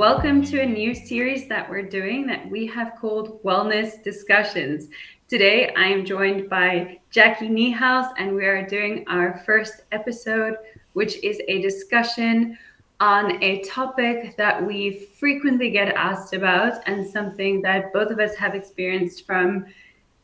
welcome to a new series that we're doing that we have called Wellness Discussions. Today, I am joined by Jacqui Niehaus, and we are doing our first episode, which is a discussion on a topic that we frequently get asked about and something that both of us have experienced from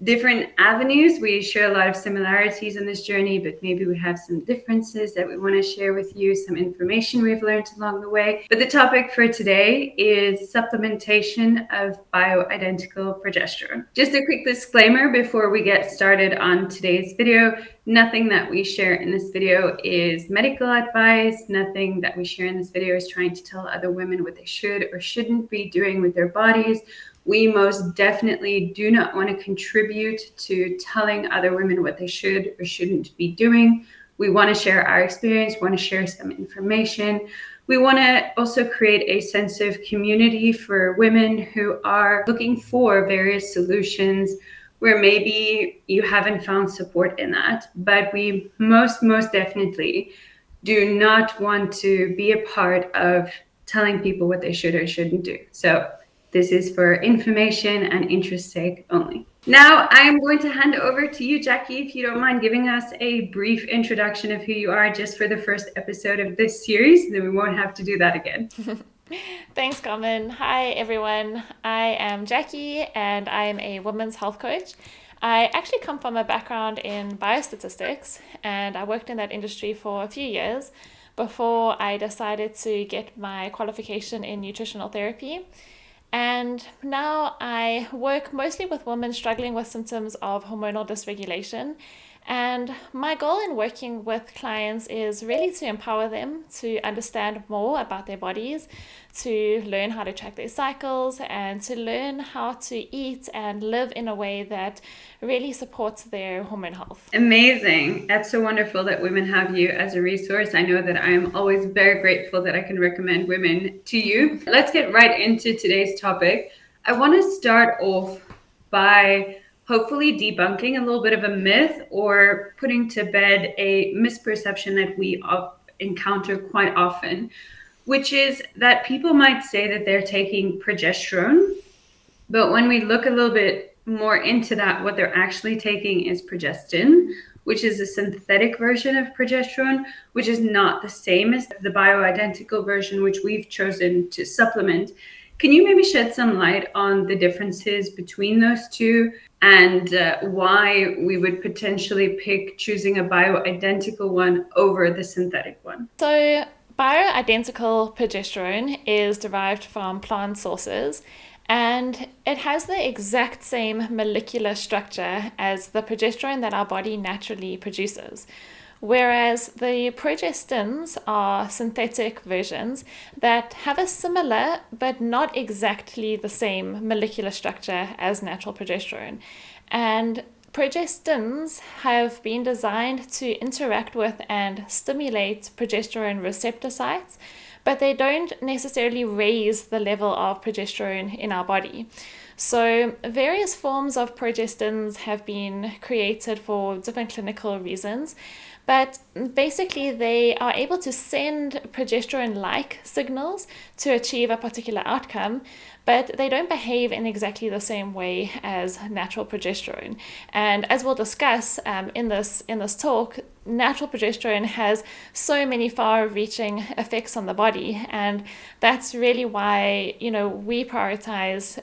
different avenues. We share a lot of similarities in this journey, but maybe we have some differences that we want to share with you, some information we've learned along the way. But the topic for today is supplementation of bio-identical progesterone. Just a quick disclaimer before we get started on today's video. Nothing that we share in this video is medical advice. Nothing that we share in this video is trying to tell other women what they should or shouldn't be doing with their bodies. We most definitely do not want to contribute to telling other women what they should or shouldn't be doing. We want to share our experience, want to share some information. We want to also create a sense of community for women who are looking for various solutions where maybe you haven't found support in that. But we most definitely do not want to be a part of telling people what they should or shouldn't do. So this is for information and interest's sake only. Now, I am going to hand over to you, Jacqui, if you don't mind giving us a brief introduction of who you are just for the first episode of this series, then we won't have to do that again. Thanks, Carmen. Hi, everyone. I am Jacqui, and I am a women's health coach. I actually come from a background in biostatistics, and I worked in that industry for a few years before I decided to get my qualification in nutritional therapy. And now I work mostly with women struggling with symptoms of hormonal dysregulation. And my goal in working with clients is really to empower them to understand more about their bodies, to learn how to track their cycles, and to learn how to eat and live in a way that really supports their hormone health. Amazing. That's so wonderful that women have you as a resource. I know that I'm always very grateful that I can recommend women to you. Let's get right into today's topic. I want to start off by hopefully debunking a little bit of a myth or putting to bed a misperception that we encounter quite often, which is that people might say that they're taking progesterone, but when we look a little bit more into that, what they're actually taking is progestin, which is a synthetic version of progesterone, which is not the same as the bioidentical version, which we've chosen to supplement. Can you maybe shed some light on the differences between those two and why we would potentially pick choosing a bioidentical one over the synthetic one? So, bioidentical progesterone is derived from plant sources, and it has the exact same molecular structure as the progesterone that our body naturally produces. Whereas the progestins are synthetic versions that have a similar but not exactly the same molecular structure as natural progesterone. And progestins have been designed to interact with and stimulate progesterone receptor sites, but they don't necessarily raise the level of progesterone in our body. So various forms of progestins have been created for different clinical reasons, but basically they are able to send progesterone-like signals to achieve a particular outcome, but they don't behave in exactly the same way as natural progesterone. And as we'll discuss in this talk, natural progesterone has so many far-reaching effects on the body, and that's really why we prioritize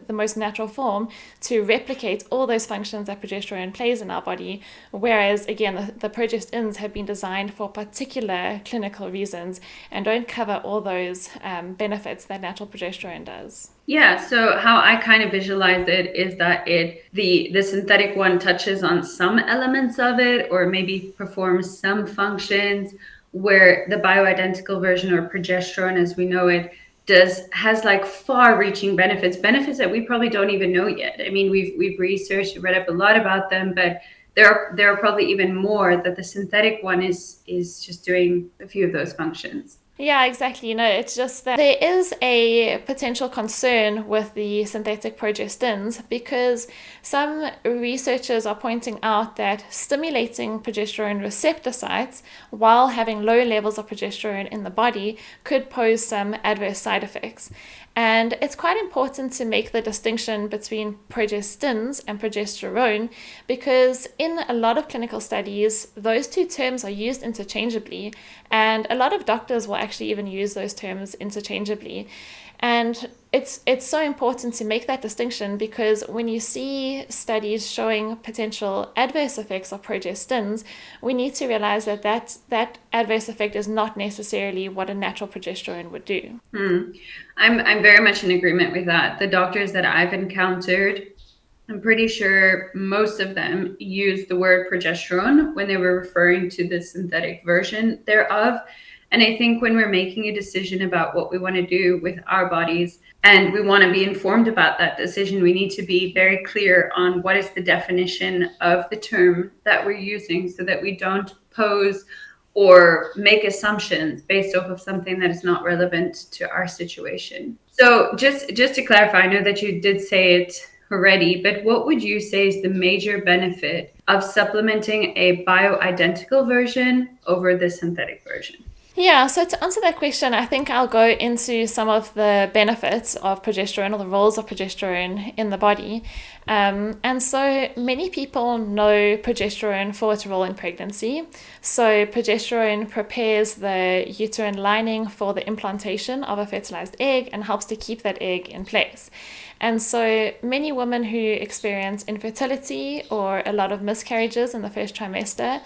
the most natural form to replicate all those functions that progesterone plays in our body, whereas again the progestins have been designed for particular clinical reasons and don't cover all those benefits that natural progesterone does. Yeah, so how I kind of visualize it is that the synthetic one touches on some elements of it or maybe performs some functions, where the bioidentical version or progesterone as we know it has like far-reaching benefits that we probably don't even know yet. I mean, we've researched, read up a lot about them, but there are probably even more that the synthetic one is just doing a few of those functions. Yeah, exactly. It's just that there is a potential concern with the synthetic progestins because some researchers are pointing out that stimulating progesterone receptor sites while having low levels of progesterone in the body could pose some adverse side effects. And it's quite important to make the distinction between progestins and progesterone because in a lot of clinical studies, those two terms are used interchangeably, and a lot of doctors will actually even use those terms interchangeably. And it's so important to make that distinction because when you see studies showing potential adverse effects of progestins, we need to realize that adverse effect is not necessarily what a natural progesterone would do. I'm very much in agreement with that. The doctors that I've encountered, I'm pretty sure most of them use the word progesterone when they were referring to the synthetic version thereof. And I think when we're making a decision about what we want to do with our bodies and we want to be informed about that decision, we need to be very clear on what is the definition of the term that we're using so that we don't pose or make assumptions based off of something that is not relevant to our situation. So just to clarify, I know that you did say it already, but what would you say is the major benefit of supplementing a bio-identical version over the synthetic version? Yeah, so to answer that question, I think I'll go into some of the benefits of progesterone or the roles of progesterone in the body. And so many people know progesterone for its role in pregnancy. So progesterone prepares the uterine lining for the implantation of a fertilized egg and helps to keep that egg in place. And so many women who experience infertility or a lot of miscarriages in the first trimester,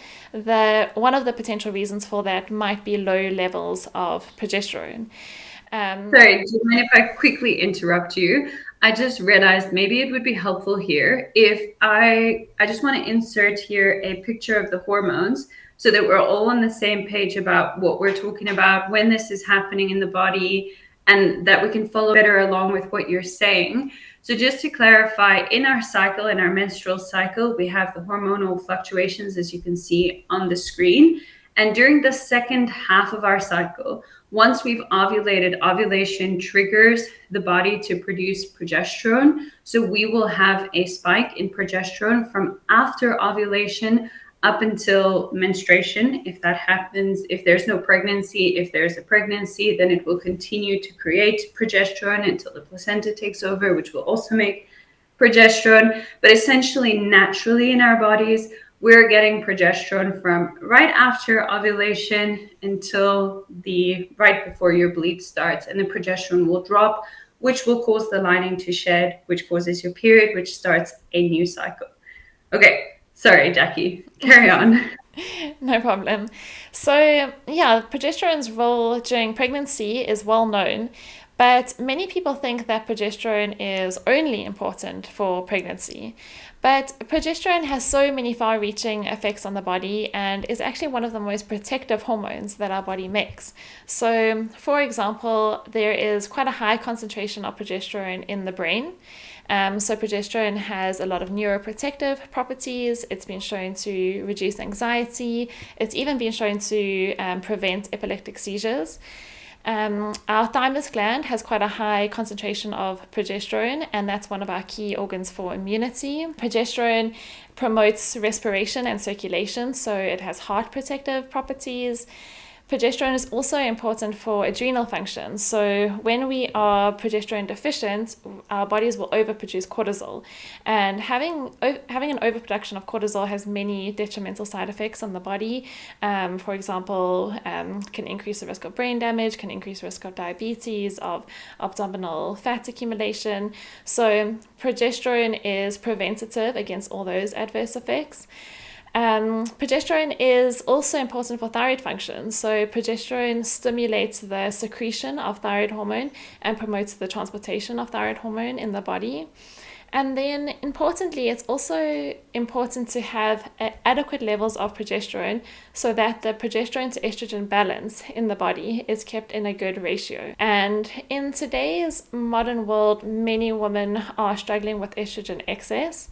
one of the potential reasons for that might be low levels of progesterone. Sorry, do you mind if I quickly interrupt you? I just realized maybe it would be helpful here if I just want to insert here a picture of the hormones so that we're all on the same page about what we're talking about, when this is happening in the body, and that we can follow better along with what you're saying. So just to clarify, in our cycle, in our menstrual cycle, we have the hormonal fluctuations, as you can see on the screen. And during the second half of our cycle, once we've ovulated, ovulation triggers the body to produce progesterone. So we will have a spike in progesterone from after ovulation up until menstruation. If that happens, if there's no pregnancy, if there's a pregnancy, then it will continue to create progesterone until the placenta takes over, which will also make progesterone. But essentially, naturally in our bodies, we're getting progesterone from right after ovulation until the right before your bleed starts, and the progesterone will drop, which will cause the lining to shed, which causes your period, which starts a new cycle. Okay, sorry, Jacqui, carry on. No problem. So, yeah, progesterone's role during pregnancy is well known, but many people think that progesterone is only important for pregnancy. But progesterone has so many far reaching effects on the body and is actually one of the most protective hormones that our body makes. So, for example, there is quite a high concentration of progesterone in the brain. So progesterone has a lot of neuroprotective properties. It's been shown to reduce anxiety. It's even been shown to prevent epileptic seizures. Our thymus gland has quite a high concentration of progesterone, and that's one of our key organs for immunity. Progesterone promotes respiration and circulation, so it has heart protective properties. Progesterone is also important for adrenal function. So when we are progesterone deficient, our bodies will overproduce cortisol. And having an overproduction of cortisol has many detrimental side effects on the body. For example, can increase the risk of brain damage, can increase the risk of diabetes, of abdominal fat accumulation. So progesterone is preventative against all those adverse effects. Progesterone is also important for thyroid function. So progesterone stimulates the secretion of thyroid hormone and promotes the transportation of thyroid hormone in the body. And then importantly, it's also important to have adequate levels of progesterone so that the progesterone to estrogen balance in the body is kept in a good ratio. And in today's modern world, many women are struggling with estrogen excess.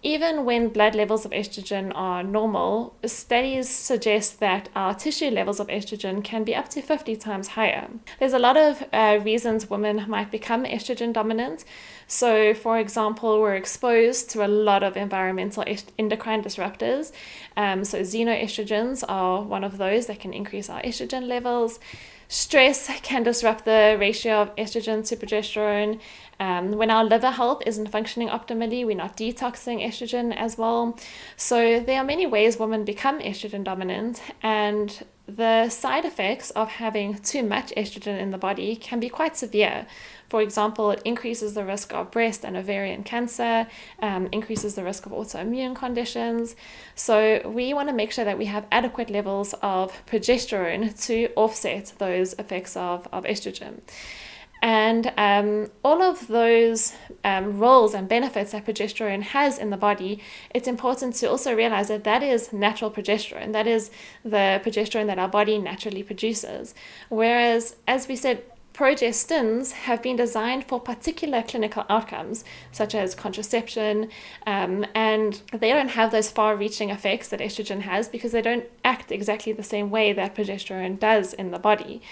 even when blood levels of estrogen are normal, studies suggest that our tissue levels of estrogen can be up to 50 times higher. There's a lot of reasons women might become estrogen dominant. So, for example, we're exposed to a lot of environmental endocrine disruptors. So xenoestrogens are one of those that can increase our estrogen levels. Stress can disrupt the ratio of estrogen to progesterone. When our liver health isn't functioning optimally, we're not detoxing estrogen as well. So there are many ways women become estrogen dominant, and the side effects of having too much estrogen in the body can be quite severe. For example, it increases the risk of breast and ovarian cancer, increases the risk of autoimmune conditions. So we want to make sure that we have adequate levels of progesterone to offset those effects of estrogen. And all of those roles and benefits that progesterone has in the body, it's important to also realize that that is natural progesterone. That is the progesterone that our body naturally produces. Whereas, as we said, progestins have been designed for particular clinical outcomes, such as contraception, and they don't have those far-reaching effects that estrogen has because they don't act exactly the same way that progesterone does in the body.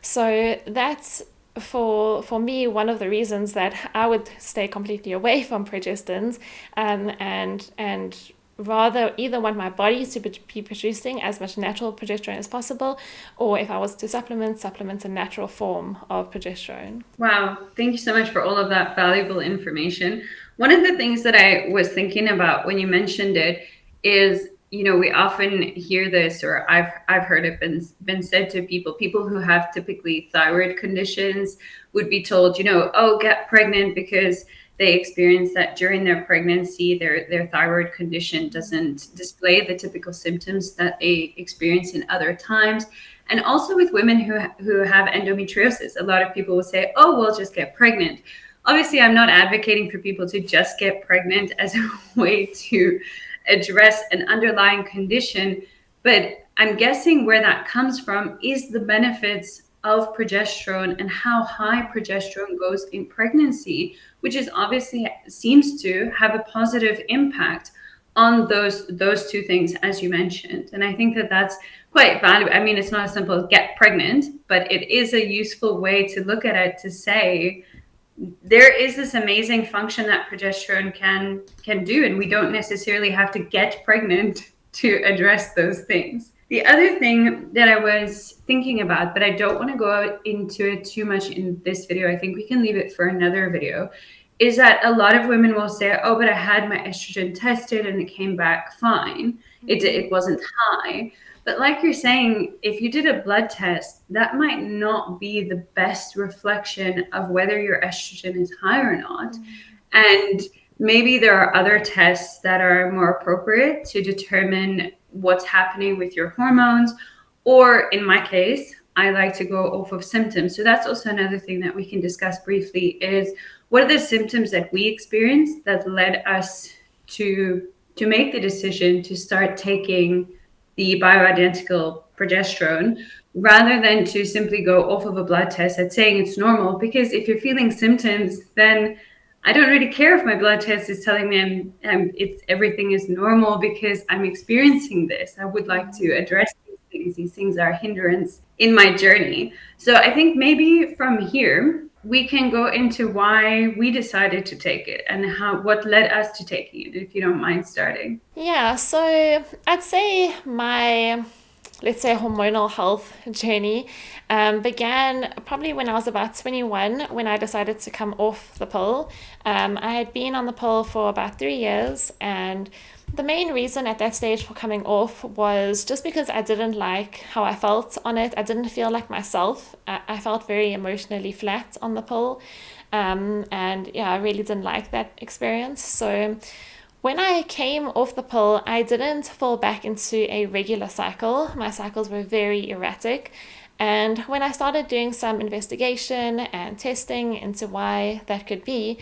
So that's, for me, one of the reasons that I would stay completely away from progestins, and rather either want my body to be producing as much natural progesterone as possible, or if I was to supplement a natural form of progesterone. Wow, thank you so much for all of that valuable information. One of the things that I was thinking about when you mentioned it is, we often hear this, or I've heard it been said to people who have typically thyroid conditions would be told, oh, get pregnant because they experience that during their pregnancy, their thyroid condition doesn't display the typical symptoms that they experience in other times. And also with women who have endometriosis, a lot of people will say, oh, well, just get pregnant. Obviously, I'm not advocating for people to just get pregnant as a way to address an underlying condition, but I'm guessing where that comes from is the benefits of progesterone and how high progesterone goes in pregnancy, which is obviously seems to have a positive impact on those two things, as you mentioned. And I think that that's quite valuable. I mean, it's not as simple as get pregnant, but it is a useful way to look at it, to say there is this amazing function that progesterone can do, and we don't necessarily have to get pregnant to address those things. The other thing that I was thinking about, but I don't want to go into it too much in this video, I think we can leave it for another video, is that a lot of women will say, oh, but I had my estrogen tested and it came back fine. It wasn't high. But like you're saying, if you did a blood test, that might not be the best reflection of whether your estrogen is high or not. And maybe there are other tests that are more appropriate to determine what's happening with your hormones. Or in my case, I like to go off of symptoms. So that's also another thing that we can discuss briefly is what are the symptoms that we experienced that led us to make the decision to start taking the bioidentical progesterone rather than to simply go off of a blood test that's saying it's normal. Because if you're feeling symptoms, then I don't really care if my blood test is telling me everything is normal because I'm experiencing this. I would like to address these things. These things are a hindrance in my journey. So I think maybe from here, we can go into why we decided to take it and what led us to taking it, if you don't mind starting. Yeah, so I'd say my, let's say, hormonal health journey began probably when I was about 21, when I decided to come off the pill. I had been on the pill for about 3 years, and the main reason at that stage for coming off was just because I didn't like how I felt on it. I didn't feel like myself. I felt very emotionally flat on the pill. And yeah, I really didn't like that experience. So when I came off the pill, I didn't fall back into a regular cycle. My cycles were very erratic. And when I started doing some investigation and testing into why that could be,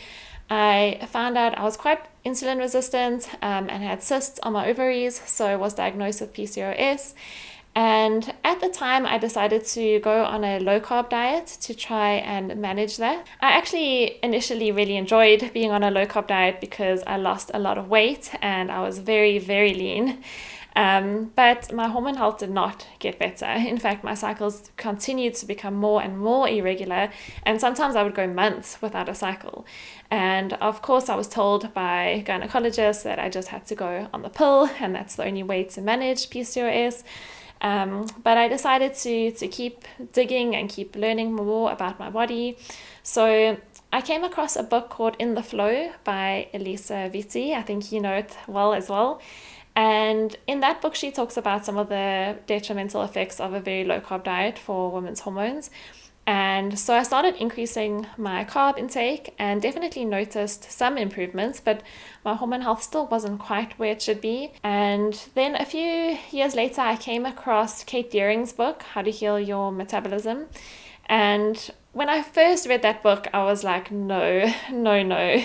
I found out I was quite insulin resistant and had cysts on my ovaries, so I was diagnosed with PCOS. And at the time, I decided to go on a low carb diet to try and manage that. I actually initially really enjoyed being on a low carb diet because I lost a lot of weight and I was very, very lean. But my hormone health did not get better. In fact, my cycles continued to become more and more irregular, and sometimes I would go months without a cycle. And of course, I was told by gynecologists that I just had to go on the pill, and that's the only way to manage PCOS. But I decided to keep digging and keep learning more about my body. So I came across a book called In the Flow by Alisa Vitti. I think you know it well as well. And in that book, she talks about some of the detrimental effects of a very low carb diet for women's hormones. And so I started increasing my carb intake and definitely noticed some improvements, but my hormone health still wasn't quite where it should be. And then a few years later, I came across Kate Deering's book, How to Heal Your Metabolism. And when I first read that book, I was like, no, no, no.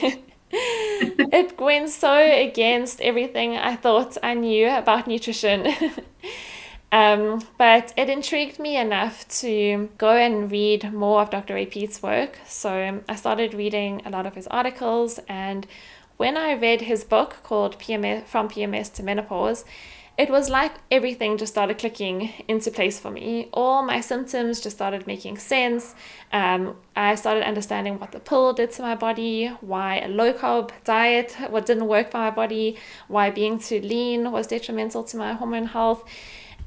It went so against everything I thought I knew about nutrition. But it intrigued me enough to go and read more of Dr. Ray Peat's work. So I started reading a lot of his articles, and when I read his book called PMS, From PMS to Menopause, it was like everything just started clicking into place for me. All my symptoms just started making sense. I started understanding what the pill did to my body, why a low carb diet what didn't work for my body, why being too lean was detrimental to my hormone health.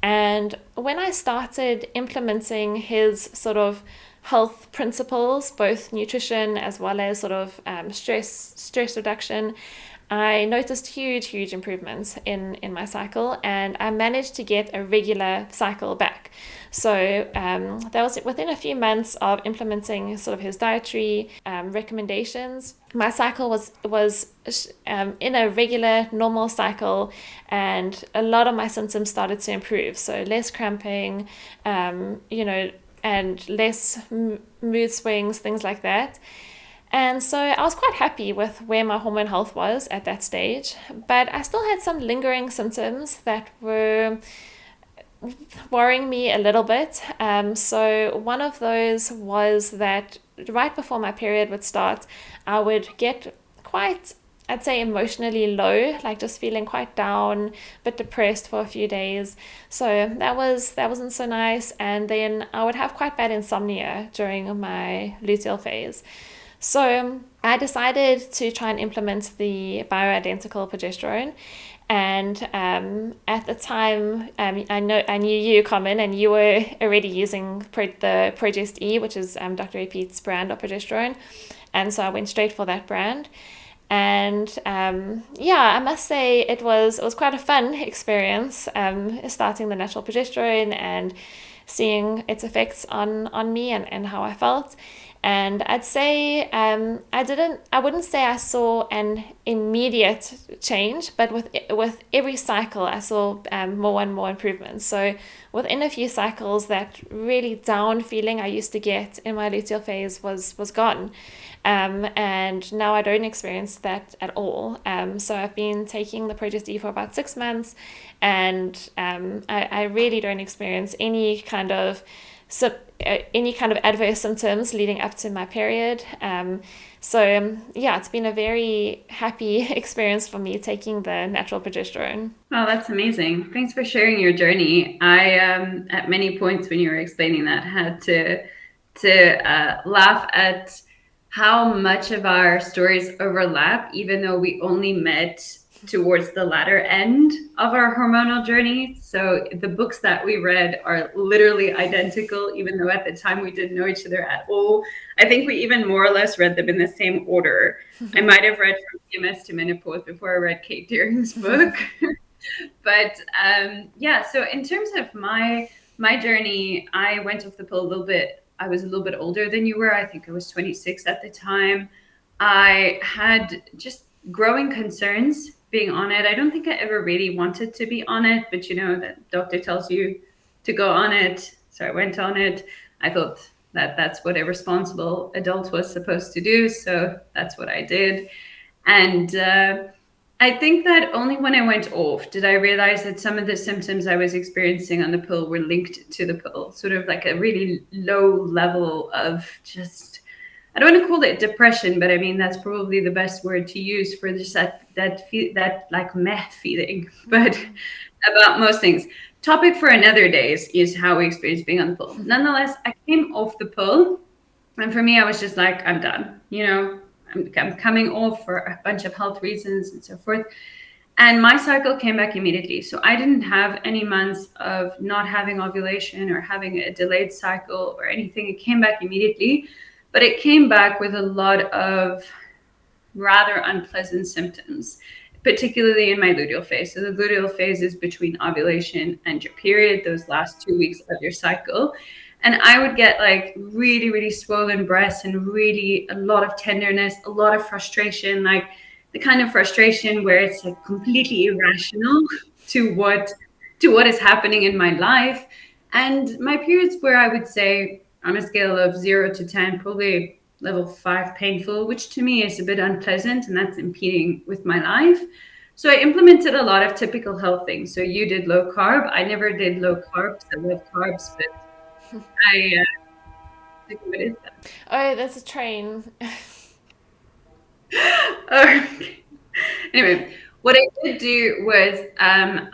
And when I started implementing his sort of health principles, both nutrition as well as sort of stress reduction, I noticed huge improvements in my cycle, and I managed to get a regular cycle back. So that was within a few months of implementing sort of his dietary recommendations. My cycle was in a regular, normal cycle, and a lot of my symptoms started to improve. So less cramping, and less mood swings, things like that. And so I was quite happy with where my hormone health was at that stage, but I still had some lingering symptoms that were worrying me a little bit. So one of those was that right before my period would start, I would get quite, I'd say, emotionally low, like just feeling quite down, a bit depressed for a few days. So that wasn't so nice. And then I would have quite bad insomnia during my luteal phase. So I decided to try and implement the Bio-Identical Progesterone. And at the time, I knew you, Carmen, and you were already using the ProgestE, which is Dr. Ray Peat's brand of progesterone. And so I went straight for that brand. And I must say it was quite a fun experience, starting the natural progesterone and seeing its effects on me and how I felt. And I'd say I wouldn't say I saw an immediate change, but with every cycle I saw more and more improvements. So within a few cycles, that really down feeling I used to get in my luteal phase was gone. And now I don't experience that at all. So I've been taking the ProgestE for about 6 months, and I really don't experience any kind of adverse symptoms leading up to my period. It's been a very happy experience for me taking the natural progesterone. Well, that's amazing. Thanks for sharing your journey. I, at many points when you were explaining that, had to laugh at how much of our stories overlap, even though we only met towards the latter end of our hormonal journey. So the books that we read are literally identical, even though at the time we didn't know each other at all. I think we even more or less read them in the same order. I might have read From PMS to Menopause before I read Kate Deering's book. But so in terms of my journey, I went off the pill a little bit. I was a little bit older than you were. I think I was 26 at the time. I had just growing concerns being on it. I don't think I ever really wanted to be on it, but that doctor tells you to go on it. So I went on it. I thought that that's what a responsible adult was supposed to do. So that's what I did. And I think that only when I went off did I realize that some of the symptoms I was experiencing on the pill were linked to the pill, sort of like a really low level of just, I don't want to call it depression, but I mean, that's probably the best word to use for just that like meh feeling, but about most things. Topic for another day is how we experience being on the pill. Nonetheless, I came off the pill, and for me, I was just like, I'm done. I'm coming off for a bunch of health reasons and so forth. And my cycle came back immediately. So I didn't have any months of not having ovulation or having a delayed cycle or anything. It came back immediately, but it came back with a lot of rather unpleasant symptoms, particularly in my luteal phase. So the luteal phase is between ovulation and your period, those last 2 weeks of your cycle. And I would get like really, really swollen breasts and really a lot of tenderness, a lot of frustration, like the kind of frustration where it's like completely irrational to what is happening in my life. And my periods were, I would say, on a scale of 0 to 10, probably level 5 painful, which to me is a bit unpleasant, and that's impeding with my life. So I implemented a lot of typical health things. So you did low carb. I never did low carbs. I love carbs, but I think what is that? Oh, there's a train. Anyway, what I did do was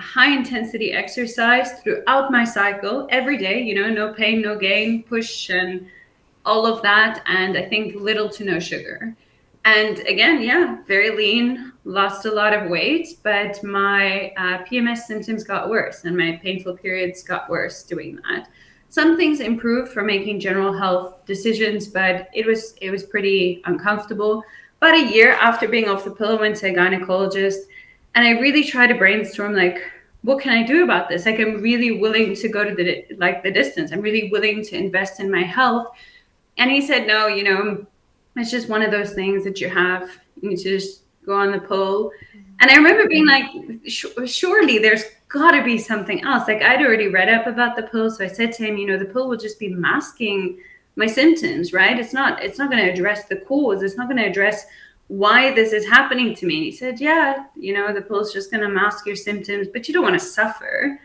high intensity exercise throughout my cycle every day, no pain, no gain, push and all of that. And I think little to no sugar. And again, yeah, very lean, lost a lot of weight, but my PMS symptoms got worse and my painful periods got worse doing that. Some things improved for making general health decisions, but it was pretty uncomfortable. About a year after being off the pill, I went to a gynecologist, and I really tried to brainstorm, like, what can I do about this? Like, I'm really willing to go to the distance. I'm really willing to invest in my health. And he said, no, it's just one of those things that you have. You need to just go on the pill. And I remember being like, surely there's got to be something else. Like, I'd already read up about the pill. So I said to him, the pill will just be masking my symptoms, right? It's not going to address the cause. It's not going to address why this is happening to me. And he said, yeah, the pill's just going to mask your symptoms, but you don't want to suffer.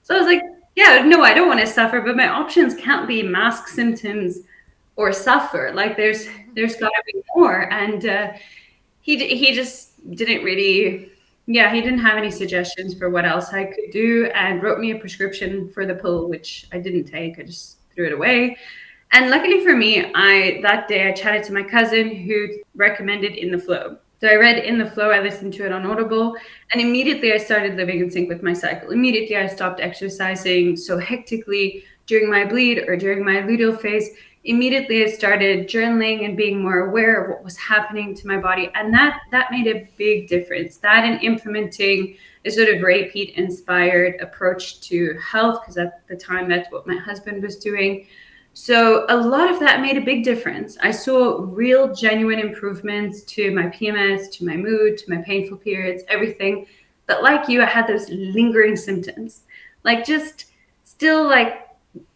So I was like, yeah, no, I don't want to suffer, but my options can't be mask symptoms or suffer. Like there's got to be more. And he just didn't really, he didn't have any suggestions for what else I could do, and wrote me a prescription for the pill, which I didn't take. I just threw it away. And luckily for me, that day I chatted to my cousin who recommended In the Flow. So I read In the Flow, I listened to it on Audible, and immediately I started living in sync with my cycle. Immediately I stopped exercising so hectically during my bleed or during my luteal phase. Immediately I started journaling and being more aware of what was happening to my body. And that made a big difference. That and implementing a sort of Peat inspired approach to health, because at the time that's what my husband was doing. So a lot of that made a big difference. I saw real, genuine improvements to my PMS, to my mood, to my painful periods, everything. But like you, I had those lingering symptoms, like just still like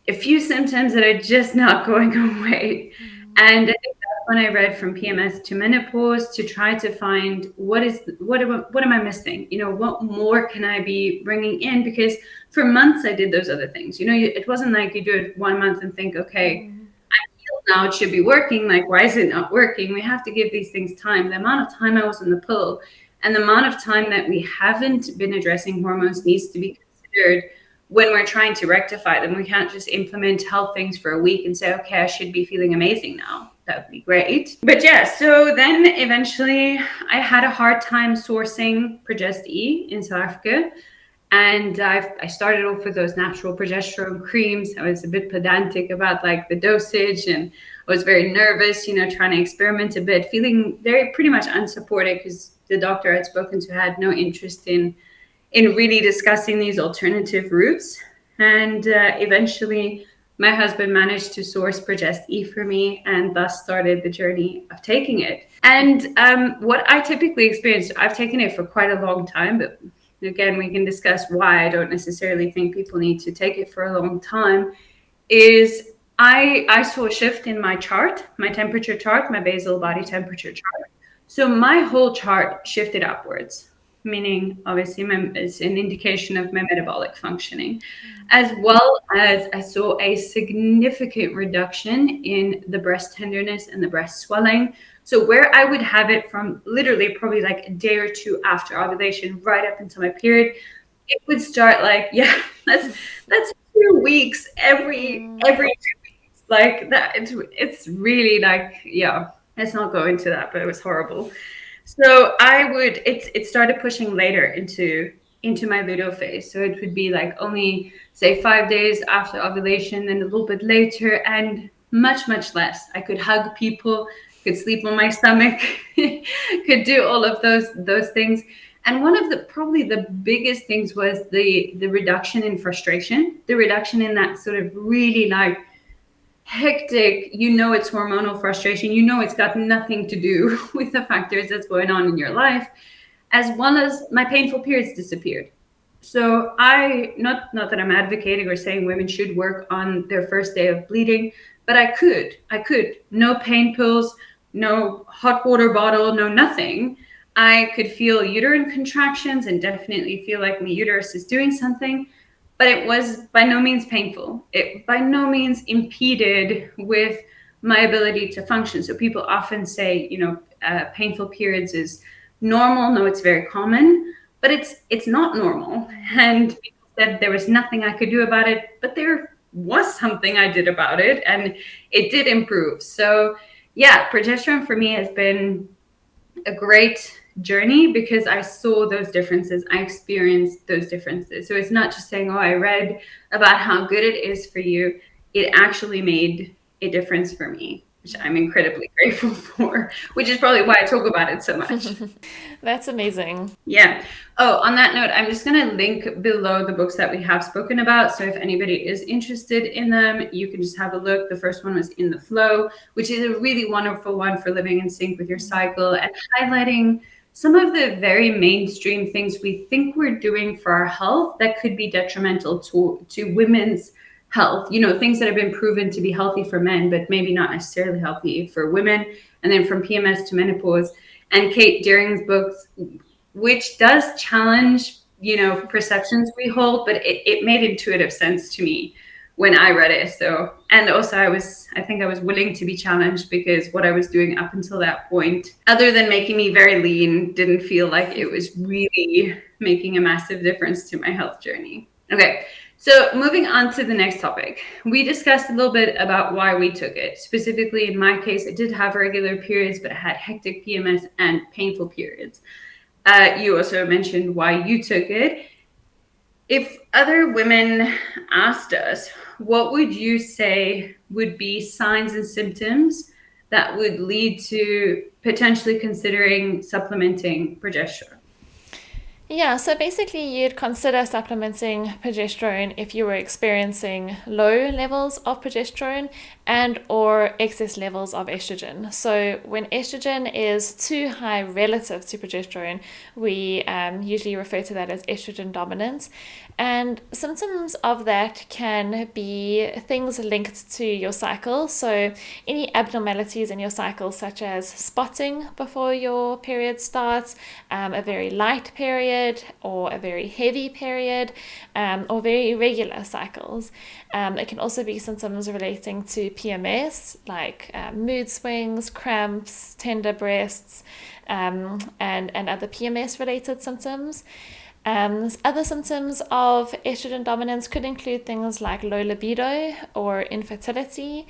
a few symptoms that are just not going away. And I think that's when I read From PMS to Menopause to try to find what am I missing? What more can I be bringing in? Because for months I did those other things. It wasn't like you do it 1 month and think, okay, I'm healed now, it should be working. Like, why is it not working? We have to give these things time. The amount of time I was on the pill and the amount of time that we haven't been addressing hormones needs to be considered when we're trying to rectify them. We can't just implement health things for a week and say, okay, I should be feeling amazing now. That would be great. But yeah, so then eventually I had a hard time sourcing ProgestE in South Africa. And I started off with those natural progesterone creams. I was a bit pedantic about like the dosage, and I was very nervous, trying to experiment a bit, feeling pretty much unsupported because the doctor I'd spoken to had no interest in really discussing these alternative routes. And eventually my husband managed to source ProgestE for me, and thus started the journey of taking it. And what I typically experience, I've taken it for quite a long time, but again, we can discuss why I don't necessarily think people need to take it for a long time, is I saw a shift in my chart, my temperature chart, my basal body temperature chart. So my whole chart shifted upwards. meaning obviously it's an indication of my metabolic functioning, as well as I saw a significant reduction in the breast tenderness and the breast swelling. So where I would have it from literally probably like a day or two after ovulation, right up until my period, it would start like, yeah, that's 2 weeks every 2 weeks, like that. It's really like, yeah, let's not go into that, but it was horrible. So it started pushing later into my luteal phase. So it would be like only say 5 days after ovulation, then a little bit later, and much less. I could hug people, could sleep on my stomach, could do all of those things. And one of the probably the biggest things was the reduction in frustration, the reduction in that sort of really like hectic, it's hormonal frustration, it's got nothing to do with the factors that's going on in your life, as well as my painful periods disappeared. So not that I'm advocating or saying women should work on their first day of bleeding, but I could no pain pills, no hot water bottle, no nothing. I could feel uterine contractions and definitely feel like my uterus is doing something, but it was by no means painful. It by no means impeded with my ability to function. So people often say, painful periods is normal. No, it's very common, but it's not normal. And people said there was nothing I could do about it, but there was something I did about it, and it did improve. So yeah, progesterone for me has been a great journey because I saw those differences. I experienced those differences. So it's not just saying, oh, I read about how good it is for you. It actually made a difference for me, which I'm incredibly grateful for, which is probably why I talk about it so much. That's amazing. Yeah. Oh, on that note, I'm just going to link below the books that we have spoken about. So if anybody is interested in them, you can just have a look. The first one was In the Flow, which is a really wonderful one for living in sync with your cycle and highlighting some of the very mainstream things we think we're doing for our health that could be detrimental to women's health, things that have been proven to be healthy for men, but maybe not necessarily healthy for women. And then from PMS to menopause. And Kate Deering's books, which does challenge, perceptions we hold, but it made intuitive sense to me when I read it. So, and also I think I was willing to be challenged because what I was doing up until that point, other than making me very lean, didn't feel like it was really making a massive difference to my health journey. Okay. So moving on to the next topic, we discussed a little bit about why we took it. Specifically, in my case, I did have regular periods, but I had hectic PMS and painful periods. You also mentioned why you took it. If other women asked us, what would you say would be signs and symptoms that would lead to potentially considering supplementing progesterone? Yeah, so basically you'd consider supplementing progesterone if you were experiencing low levels of progesterone and or excess levels of estrogen. So when estrogen is too high relative to progesterone, we usually refer to that as estrogen dominance. And symptoms of that can be things linked to your cycle. So any abnormalities in your cycle, such as spotting before your period starts, a very light period, or a very heavy period, or very irregular cycles. It can also be symptoms relating to PMS, like mood swings, cramps, tender breasts, and other PMS-related symptoms. Other symptoms of estrogen dominance could include things like low libido or infertility.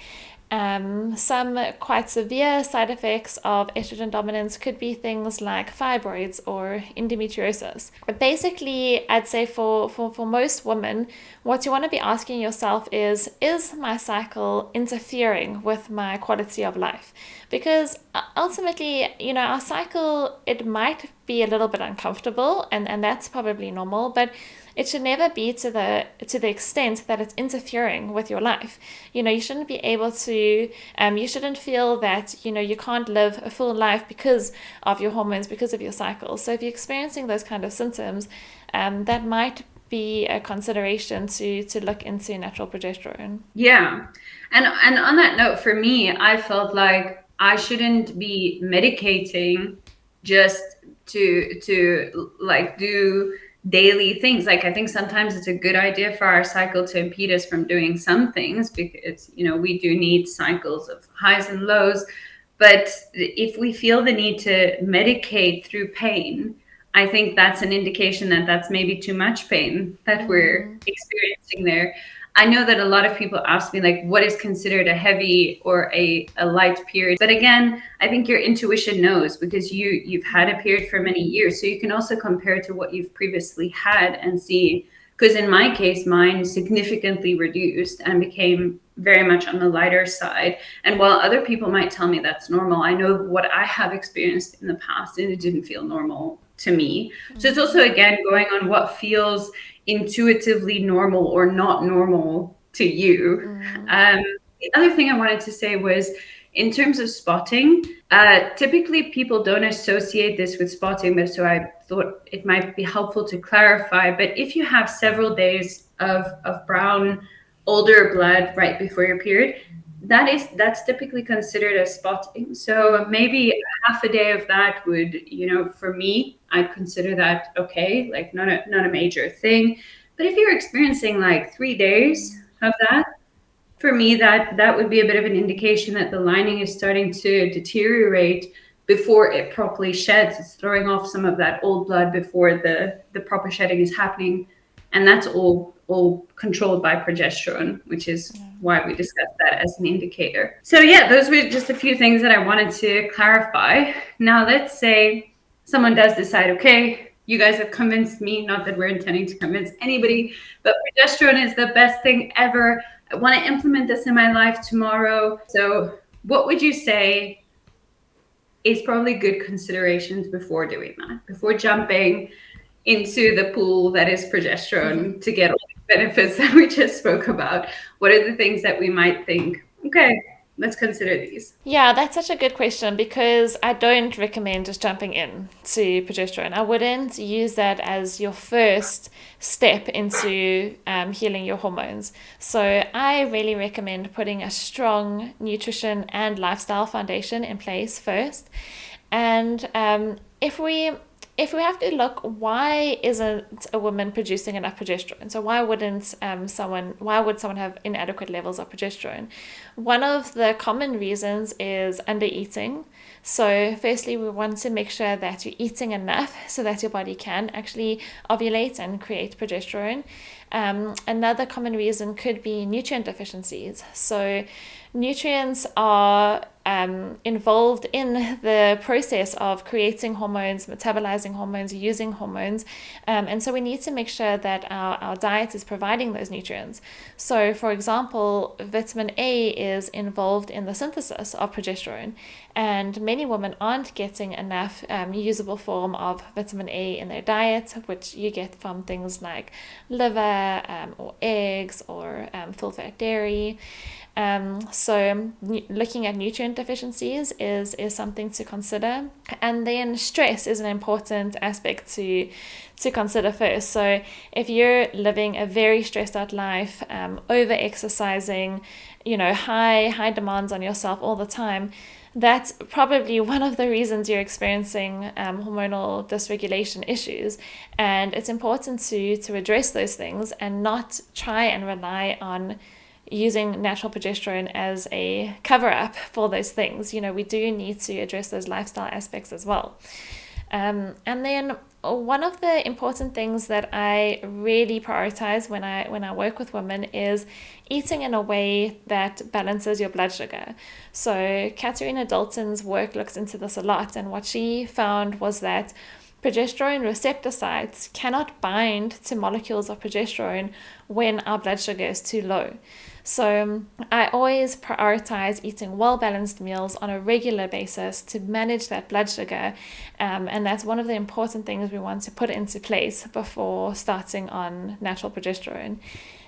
Some quite severe side effects of estrogen dominance could be things like fibroids or endometriosis. But basically, I'd say for most women, what you want to be asking yourself is my cycle interfering with my quality of life? Because ultimately, our cycle, it might be a little bit uncomfortable, and that's probably normal, but it should never be to the extent that it's interfering with your life. You shouldn't be able to, you shouldn't feel that, you can't live a full life because of your hormones, because of your cycle. So if you're experiencing those kind of symptoms, that might be a consideration to look into natural progesterone. Yeah. And on that note, for me, I felt like I shouldn't be medicating just to like do daily things. Like I think sometimes it's a good idea for our cycle to impede us from doing some things, because we do need cycles of highs and lows. But if we feel the need to medicate through pain, I think that's an indication that that's maybe too much pain that we're experiencing there. I know that a lot of people ask me, like, what is considered a heavy or a light period? But again, I think your intuition knows, because you've had a period for many years. So you can also compare to what you've previously had and see. Because in my case, mine significantly reduced and became very much on the lighter side. And while other people might tell me that's normal, I know what I have experienced in the past, and it didn't feel normal to me. So it's also, again, going on what feels intuitively normal or not normal to you. The other thing I wanted to say was, in terms of spotting, typically people don't associate this with spotting, but so I thought it might be helpful to clarify. But if you have several days of brown, older blood right before your period, that's typically considered as spotting. So maybe half a day of that would, for me, I'd consider that okay, like not a major thing. But if you're experiencing like 3 days of that, for me, that would be a bit of an indication that the lining is starting to deteriorate before it properly sheds. It's throwing off some of that old blood before the proper shedding is happening. And that's all controlled by progesterone, which is why we discussed that as an indicator. So yeah, those were just a few things that I wanted to clarify. Now, let's say someone does decide, okay, you guys have convinced me, not that we're intending to convince anybody, but progesterone is the best thing ever. I want to implement this in my life tomorrow. So what would you say is probably good considerations before doing that, before jumping into the pool that is progesterone to get all the benefits that we just spoke about? What are the things that we might think, okay, let's consider these? Yeah, that's such a good question, because I don't recommend just jumping in to progesterone. I wouldn't use that as your first step into healing your hormones. So I really recommend putting a strong nutrition and lifestyle foundation in place first. And if we have to look, why isn't a woman producing enough progesterone? So why would someone have inadequate levels of progesterone? One of the common reasons is undereating. So firstly, we want to make sure that you're eating enough so that your body can actually ovulate and create progesterone. Another common reason could be nutrient deficiencies. So nutrients are involved in the process of creating hormones, metabolizing hormones, using hormones. And so we need to make sure that our diet is providing those nutrients. So for example, vitamin A is involved in the synthesis of progesterone. And many women aren't getting enough usable form of vitamin A in their diet, which you get from things like liver or eggs or full-fat dairy. So looking at nutrient deficiencies is something to consider. And then stress is an important aspect to consider first. So if you're living a very stressed out life, over exercising, high demands on yourself all the time, that's probably one of the reasons you're experiencing hormonal dysregulation issues. And it's important to address those things and not try and rely on using natural progesterone as a cover-up for those things. We do need to address those lifestyle aspects as well. And then one of the important things that I really prioritize when I work with women is eating in a way that balances your blood sugar. So Katerina Dalton's work looks into this a lot, and what she found was that progesterone receptor sites cannot bind to molecules of progesterone when our blood sugar is too low. So I always prioritize eating well-balanced meals on a regular basis to manage that blood sugar. And that's one of the important things we want to put into place before starting on natural progesterone.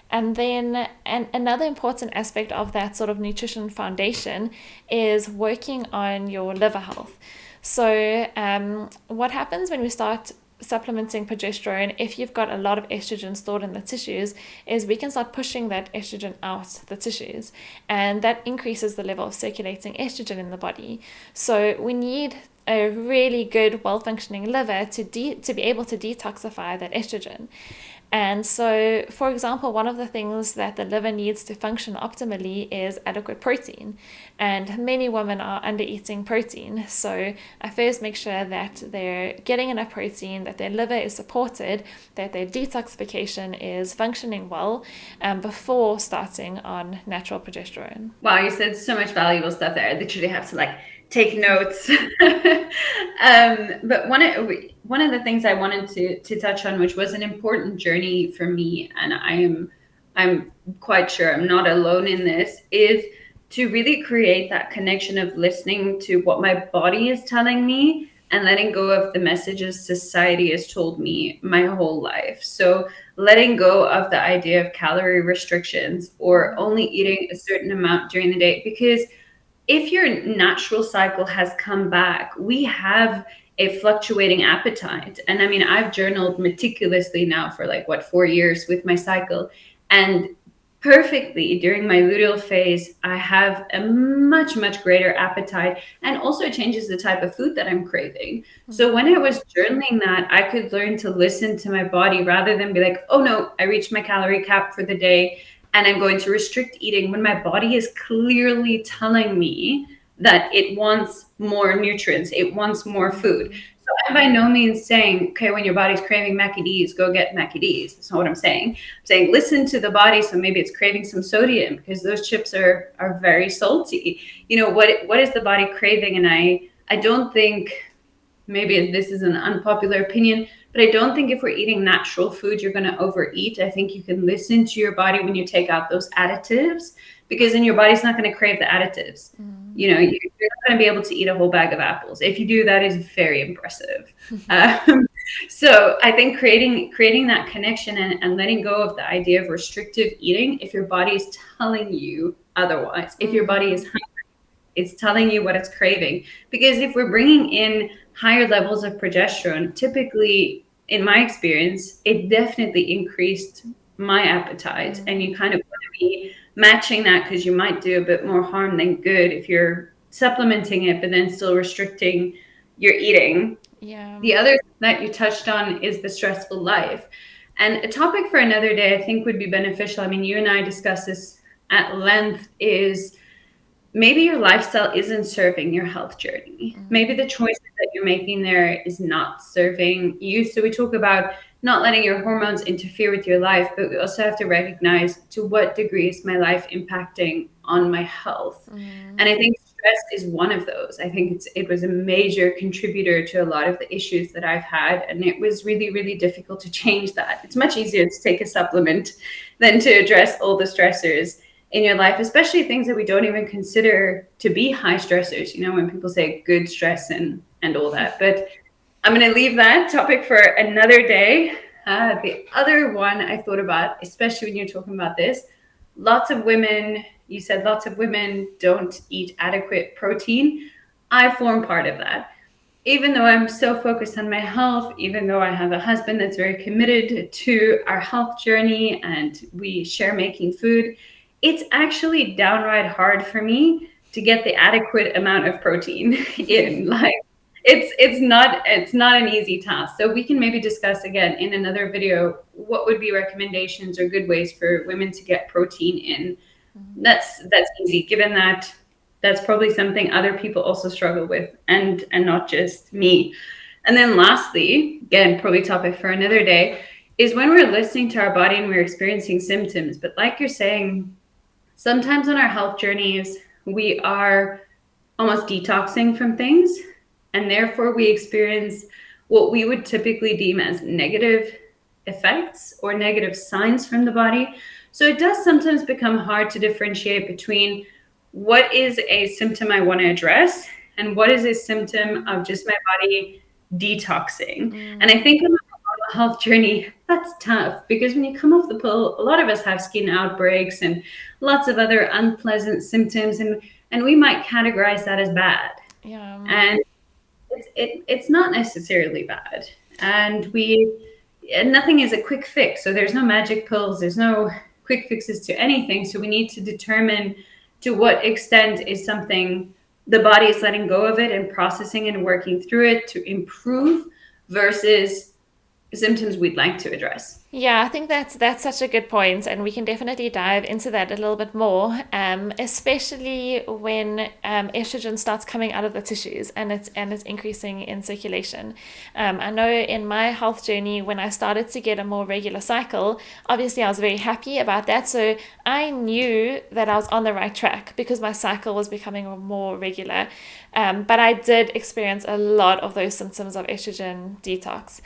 And then another important aspect of that sort of nutrition foundation is working on your liver health. So what happens when we start supplementing progesterone, if you've got a lot of estrogen stored in the tissues, is we can start pushing that estrogen out the tissues, and that increases the level of circulating estrogen in the body. So we need a really good, well-functioning liver to be able to detoxify that estrogen. And so, for example, one of the things that the liver needs to function optimally is adequate protein. And many women are under eating protein. So I first make sure that they're getting enough protein, that their liver is supported, that their detoxification is functioning well, before starting on natural progesterone. Wow, you said so much valuable stuff there. I literally have to like take notes. But one of the things I wanted to touch on, which was an important journey for me, and I'm quite sure I'm not alone in this, is to really create that connection of listening to what my body is telling me and letting go of the messages society has told me my whole life. So letting go of the idea of calorie restrictions or only eating a certain amount during the day, because if your natural cycle has come back, we have a fluctuating appetite. And I mean, I've journaled meticulously now for 4 years with my cycle. And perfectly during my luteal phase, I have a much, much greater appetite, and also it changes the type of food that I'm craving. So when I was journaling that, I could learn to listen to my body rather than be like, oh no, I reached my calorie cap for the day and I'm going to restrict eating, when my body is clearly telling me that it wants more nutrients, it wwants more food. So I'm by no means saying, okay, when your body's craving Mackie D's, go get Mackie D's. That's not what I'm saying. I'm saying listen to the body. So maybe it's craving some sodium because those chips are very salty. What is the body craving? And I don't think, maybe this is an unpopular opinion, but I don't think if we're eating natural food, you're going to overeat. I think you can listen to your body when you take out those additives, because then your body's not going to crave the additives. You're not going to be able to eat a whole bag of apples. If you do, that is very impressive. So I think creating that connection and letting go of the idea of restrictive eating, if your body is telling you otherwise, if your body is hungry, it's telling you what it's craving. Because if we're bringing in higher levels of progesterone, typically, in my experience, it definitely increased my appetite. And you kind of want to be matching that, because you might do a bit more harm than good if you're supplementing it, but then still restricting your eating. Yeah. The other thing that you touched on is the stressful life. And a topic for another day I think would be beneficial. I mean, you and I discussed this at length, is maybe your lifestyle isn't serving your health journey. Maybe the choices that you're making there is not serving you. So we talk about not letting your hormones interfere with your life, but we also have to recognize, to what degree is my life impacting on my health? And I think stress is one of those. I think it was a major contributor to a lot of the issues that I've had. And it was really, really difficult to change that. It's much easier to take a supplement than to address all the stressors in your life, especially things that we don't even consider to be high stressors, when people say good stress and all that. But I'm going to leave that topic for another day. The other one I thought about, especially when you're talking about this, you said lots of women don't eat adequate protein. I form part of that. Even though I'm so focused on my health, even though I have a husband that's very committed to our health journey and we share making food, it's actually downright hard for me to get the adequate amount of protein in. It's not an easy task. So we can maybe discuss again in another video what would be recommendations or good ways for women to get protein in. That's easy, given that that's probably something other people also struggle with, and not just me. And then lastly, again, probably topic for another day, is when we're listening to our body and we're experiencing symptoms. But like you're saying, sometimes on our health journeys, we are almost detoxing from things, and therefore we experience what we would typically deem as negative effects or negative signs from the body. So it does sometimes become hard to differentiate between what is a symptom I want to address and what is a symptom of just my body detoxing. And I think on a health journey, that's tough, because when you come off the pill, a lot of us have skin outbreaks and lots of other unpleasant symptoms, and we might categorize that as bad. Yeah. And it's not necessarily bad. And nothing is a quick fix. So there's no magic pills, there's no quick fixes to anything. So we need to determine to what extent is something the body is letting go of it and processing and working through it to improve versus symptoms we'd like to address. Yeah, I think that's such a good point, and we can definitely dive into that a little bit more, especially when estrogen starts coming out of the tissues and it's increasing in circulation. I know in my health journey, when I started to get a more regular cycle, obviously I was very happy about that. So I knew that I was on the right track because my cycle was becoming more regular. But I did experience a lot of those symptoms of estrogen detox.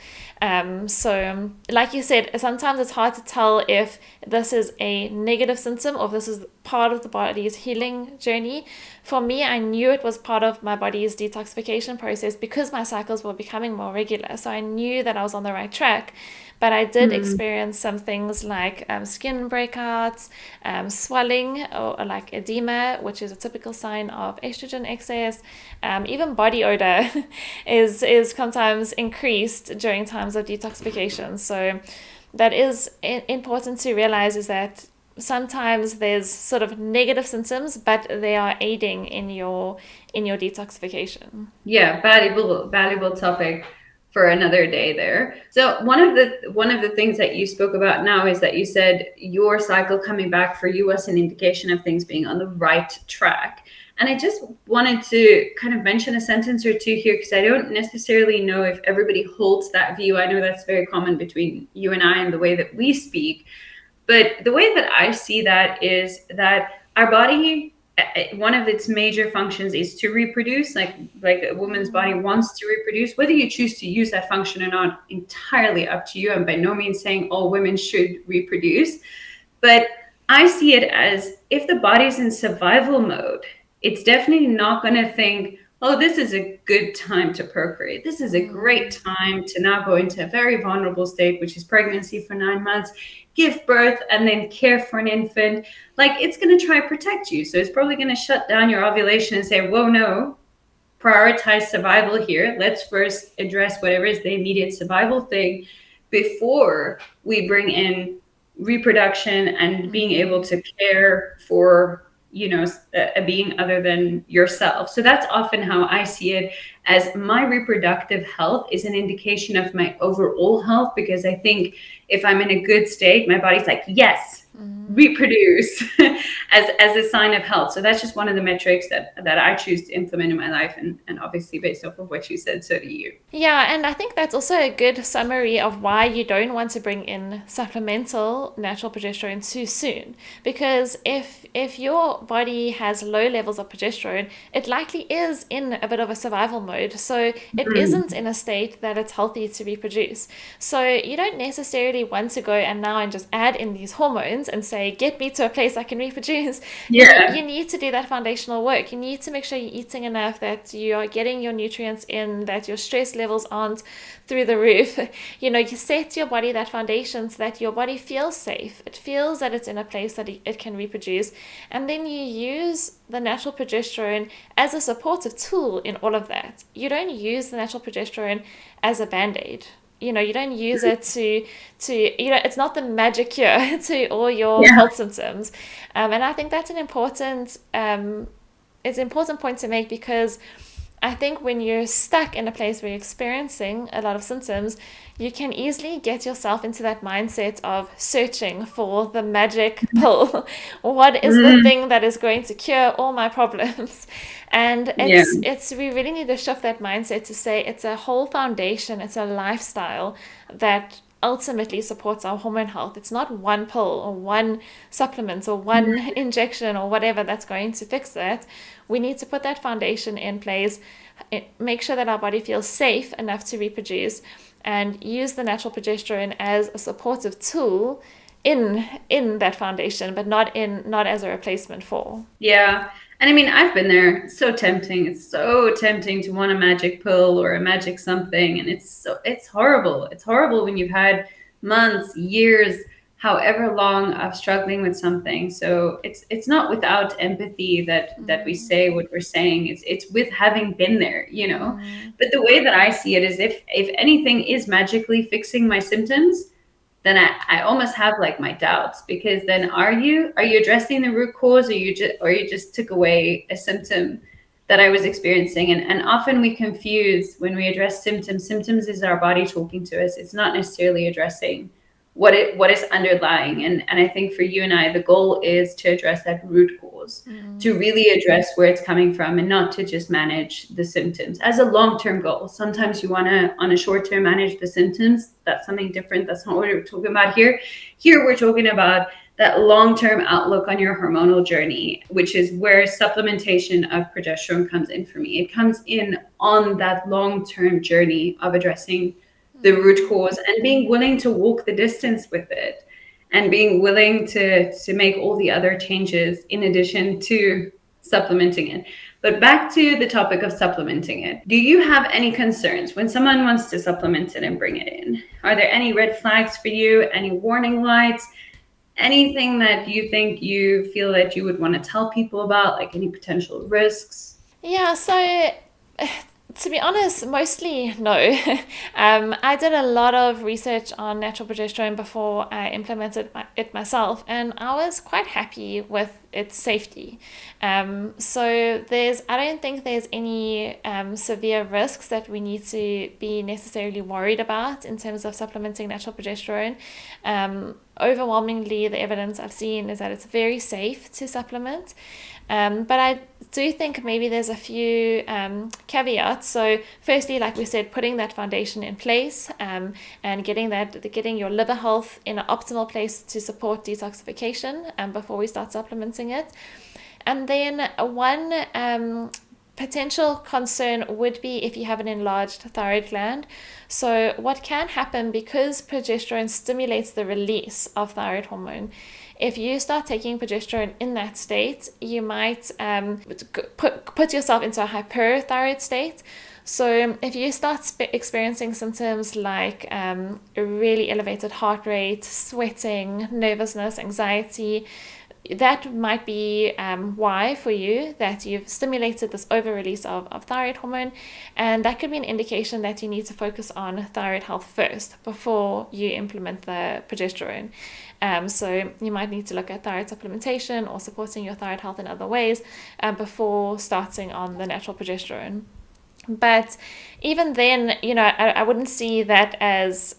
So, like you said, sometimes it's hard to tell if this is a negative symptom or if this is part of the body's healing journey. For me, I knew it was part of my body's detoxification process because my cycles were becoming more regular. So I knew that I was on the right track. But I did experience some things like skin breakouts, swelling, or like edema, which is a typical sign of estrogen excess. Even body odor is sometimes increased during times of detoxification. So that is important to realize, is that sometimes there's sort of negative symptoms, but they are aiding in your detoxification. Yeah, valuable topic for another day there. So one of the things that you spoke about now is that you said your cycle coming back for you was an indication of things being on the right track. And I just wanted to kind of mention a sentence or two here, because I don't necessarily know if everybody holds that view. I know that's very common between you and I and the way that we speak. But the way that I see that is that our body, one of its major functions is to reproduce. Like a woman's body wants to reproduce. Whether you choose to use that function or not, entirely up to you. I'm by no means saying all women should reproduce. But I see it as, if the body's in survival mode, it's definitely not going to think, oh, this is a good time to procreate. This is a great time to now go into a very vulnerable state, which is pregnancy for 9 months, give birth, and then care for an infant. Like, it's going to try to protect you. So it's probably going to shut down your ovulation and say, whoa, no, prioritize survival here. Let's first address whatever is the immediate survival thing before we bring in reproduction and being able to care for a being other than yourself. So that's often how I see it, as my reproductive health is an indication of my overall health, because I think if I'm in a good state, my body's like, yes, reproduce as a sign of health. So that's just one of the metrics that I choose to implement in my life, and obviously based off of what you said, so do you. Yeah, and I think that's also a good summary of why you don't want to bring in supplemental natural progesterone too soon. Because if your body has low levels of progesterone, it likely is in a bit of a survival mode. So it isn't in a state that it's healthy to reproduce. So you don't necessarily want to go and just add in these hormones and say, get me to a place I can reproduce. Yeah. You need to do that foundational work. You need to make sure you're eating enough, that you are getting your nutrients in, that your stress levels aren't through the roof. You set your body that foundation so that your body feels safe. It feels that it's in a place that it can reproduce. And then you use the natural progesterone as a supportive tool in all of that. You don't use the natural progesterone as a band-aid. You don't use it to it's not the magic cure to all your health symptoms. And I think that's an important point to make, because I think when you're stuck in a place where you're experiencing a lot of symptoms, you can easily get yourself into that mindset of searching for the magic pill. What is the thing that is going to cure all my problems? And we really need to shift that mindset to say it's a whole foundation, it's a lifestyle that ultimately supports our hormone health. It's not one pill or one supplement or one injection or whatever that's going to fix that. We need to put that foundation in place, make sure that our body feels safe enough to reproduce, and use the natural progesterone as a supportive tool in that foundation, but not as a replacement for. Yeah. And I mean, I've been there. It's so tempting. It's so tempting to want a magic pill or a magic something. And it's horrible. It's horrible when you've had months, years, however long of struggling with something. So it's not without empathy that we say what we're saying. It's with having been there, But the way that I see it is, if anything is magically fixing my symptoms, then I almost have like my doubts, because then are you addressing the root cause, or you just took away a symptom that I was experiencing. And often we confuse when we address symptoms. Symptoms is our body talking to us. It's not necessarily addressing what is underlying. And I think for you and I, the goal is to address that root cause, to really address where it's coming from, and not to just manage the symptoms as a long-term goal. Sometimes you want to, on a short term, manage the symptoms. That's something different. That's not what we're talking about here. Here we're talking about that long-term outlook on your hormonal journey, which is where supplementation of progesterone comes in for me. It comes in on that long-term journey of addressing the root cause and being willing to walk the distance with it, and being willing to make all the other changes in addition to supplementing it. But back to the topic of supplementing it. Do you have any concerns when someone wants to supplement it and bring it in? Are there any red flags for you? Any warning lights? Anything that you think you feel that you would want to tell people about, like any potential risks? Yeah, so to be honest, mostly no. I did a lot of research on natural progesterone before I implemented it myself, and I was quite happy with its safety. I don't think there's any severe risks that we need to be necessarily worried about in terms of supplementing natural progesterone. Overwhelmingly, the evidence I've seen is that it's very safe to supplement. But I do think maybe there's a few caveats. So firstly, like we said, putting that foundation in place, and getting your liver health in an optimal place to support detoxification before we start supplementing it. And then one potential concern would be if you have an enlarged thyroid gland. So what can happen, because progesterone stimulates the release of thyroid hormone, if you start taking progesterone in that state, you might put yourself into a hyperthyroid state. So if you start experiencing symptoms like a really elevated heart rate, sweating, nervousness, anxiety, that might be why for you that you've stimulated this over-release of thyroid hormone, and that could be an indication that you need to focus on thyroid health first before you implement the progesterone. So you might need to look at thyroid supplementation or supporting your thyroid health in other ways before starting on the natural progesterone. But even then, I wouldn't see that as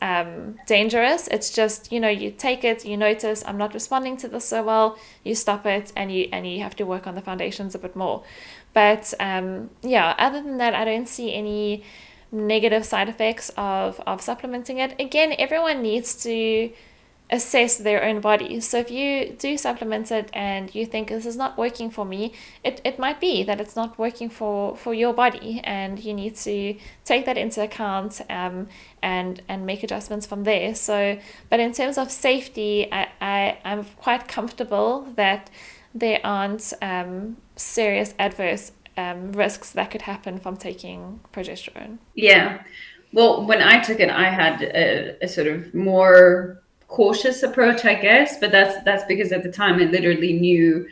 dangerous. It's just, you take it, you notice I'm not responding to this so well, you stop it, and you have to work on the foundations a bit more. But other than that, I don't see any negative side effects of supplementing it. Again, everyone needs to assess their own body. So if you do supplement it and you think this is not working for me, it might be that it's not working for your body, and you need to take that into account and make adjustments from there. So, but in terms of safety, I'm quite comfortable that there aren't serious adverse risks that could happen from taking progesterone. Yeah. Well, when I took it, I had a sort of more cautious approach, I guess, but that's because at the time I literally knew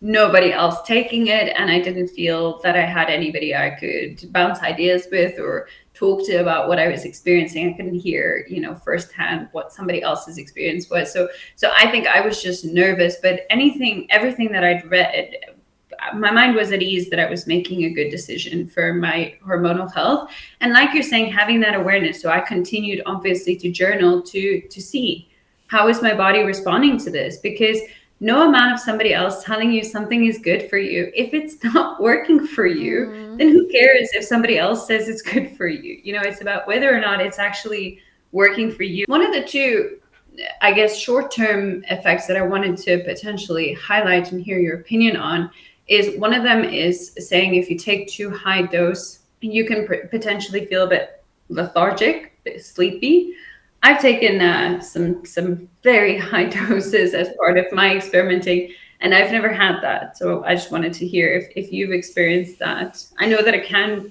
nobody else taking it, and I didn't feel that I had anybody I could bounce ideas with or talk to about what I was experiencing. I couldn't hear, firsthand what somebody else's experience was. So I think I was just nervous, but everything that I'd read, my mind was at ease that I was making a good decision for my hormonal health. And like you're saying, having that awareness. So I continued obviously to journal to see, how is my body responding to this? Because no amount of somebody else telling you something is good for you, if it's not working for you, then who cares if somebody else says it's good for you? It's about whether or not it's actually working for you. One of the two, I guess, short-term effects that I wanted to potentially highlight and hear your opinion on is, one of them is saying if you take too high dose, you can potentially feel a bit lethargic, a bit sleepy. I've taken some very high doses as part of my experimenting, and I've never had that. So I just wanted to hear if you've experienced that. I know that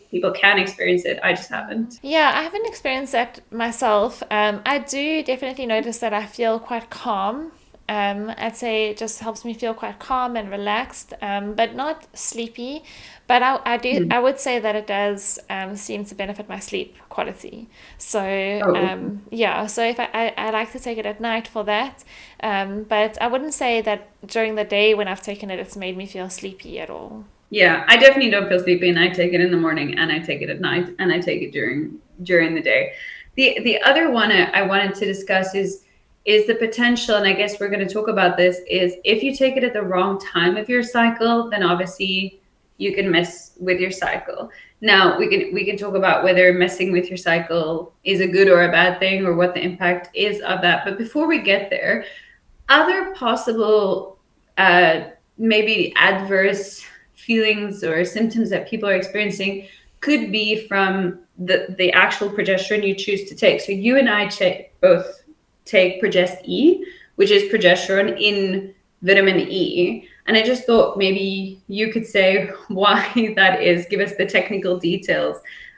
people can experience it. I just haven't. Yeah, I haven't experienced that myself. I do definitely notice that I feel quite calm. I'd say it just helps me feel quite calm and relaxed, but not sleepy. But I would say that it does seem to benefit my sleep quality. So so if I like to take it at night for that, but I wouldn't say that during the day when I've taken it, it's made me feel sleepy at all. Yeah, I definitely don't feel sleepy, and I take it in the morning, and I take it at night, and I take it during the day. The other one I wanted to discuss is the potential, and I guess we're going to talk about this, is if you take it at the wrong time of your cycle, then obviously you can mess with your cycle. Now we can talk about whether messing with your cycle is a good or a bad thing, or what the impact is of that. But before we get there, other possible maybe adverse feelings or symptoms that people are experiencing could be from the actual progesterone you choose to take. So you and I both take ProgestE, which is progesterone in vitamin E. And I just thought maybe you could say why that is. Give us the technical details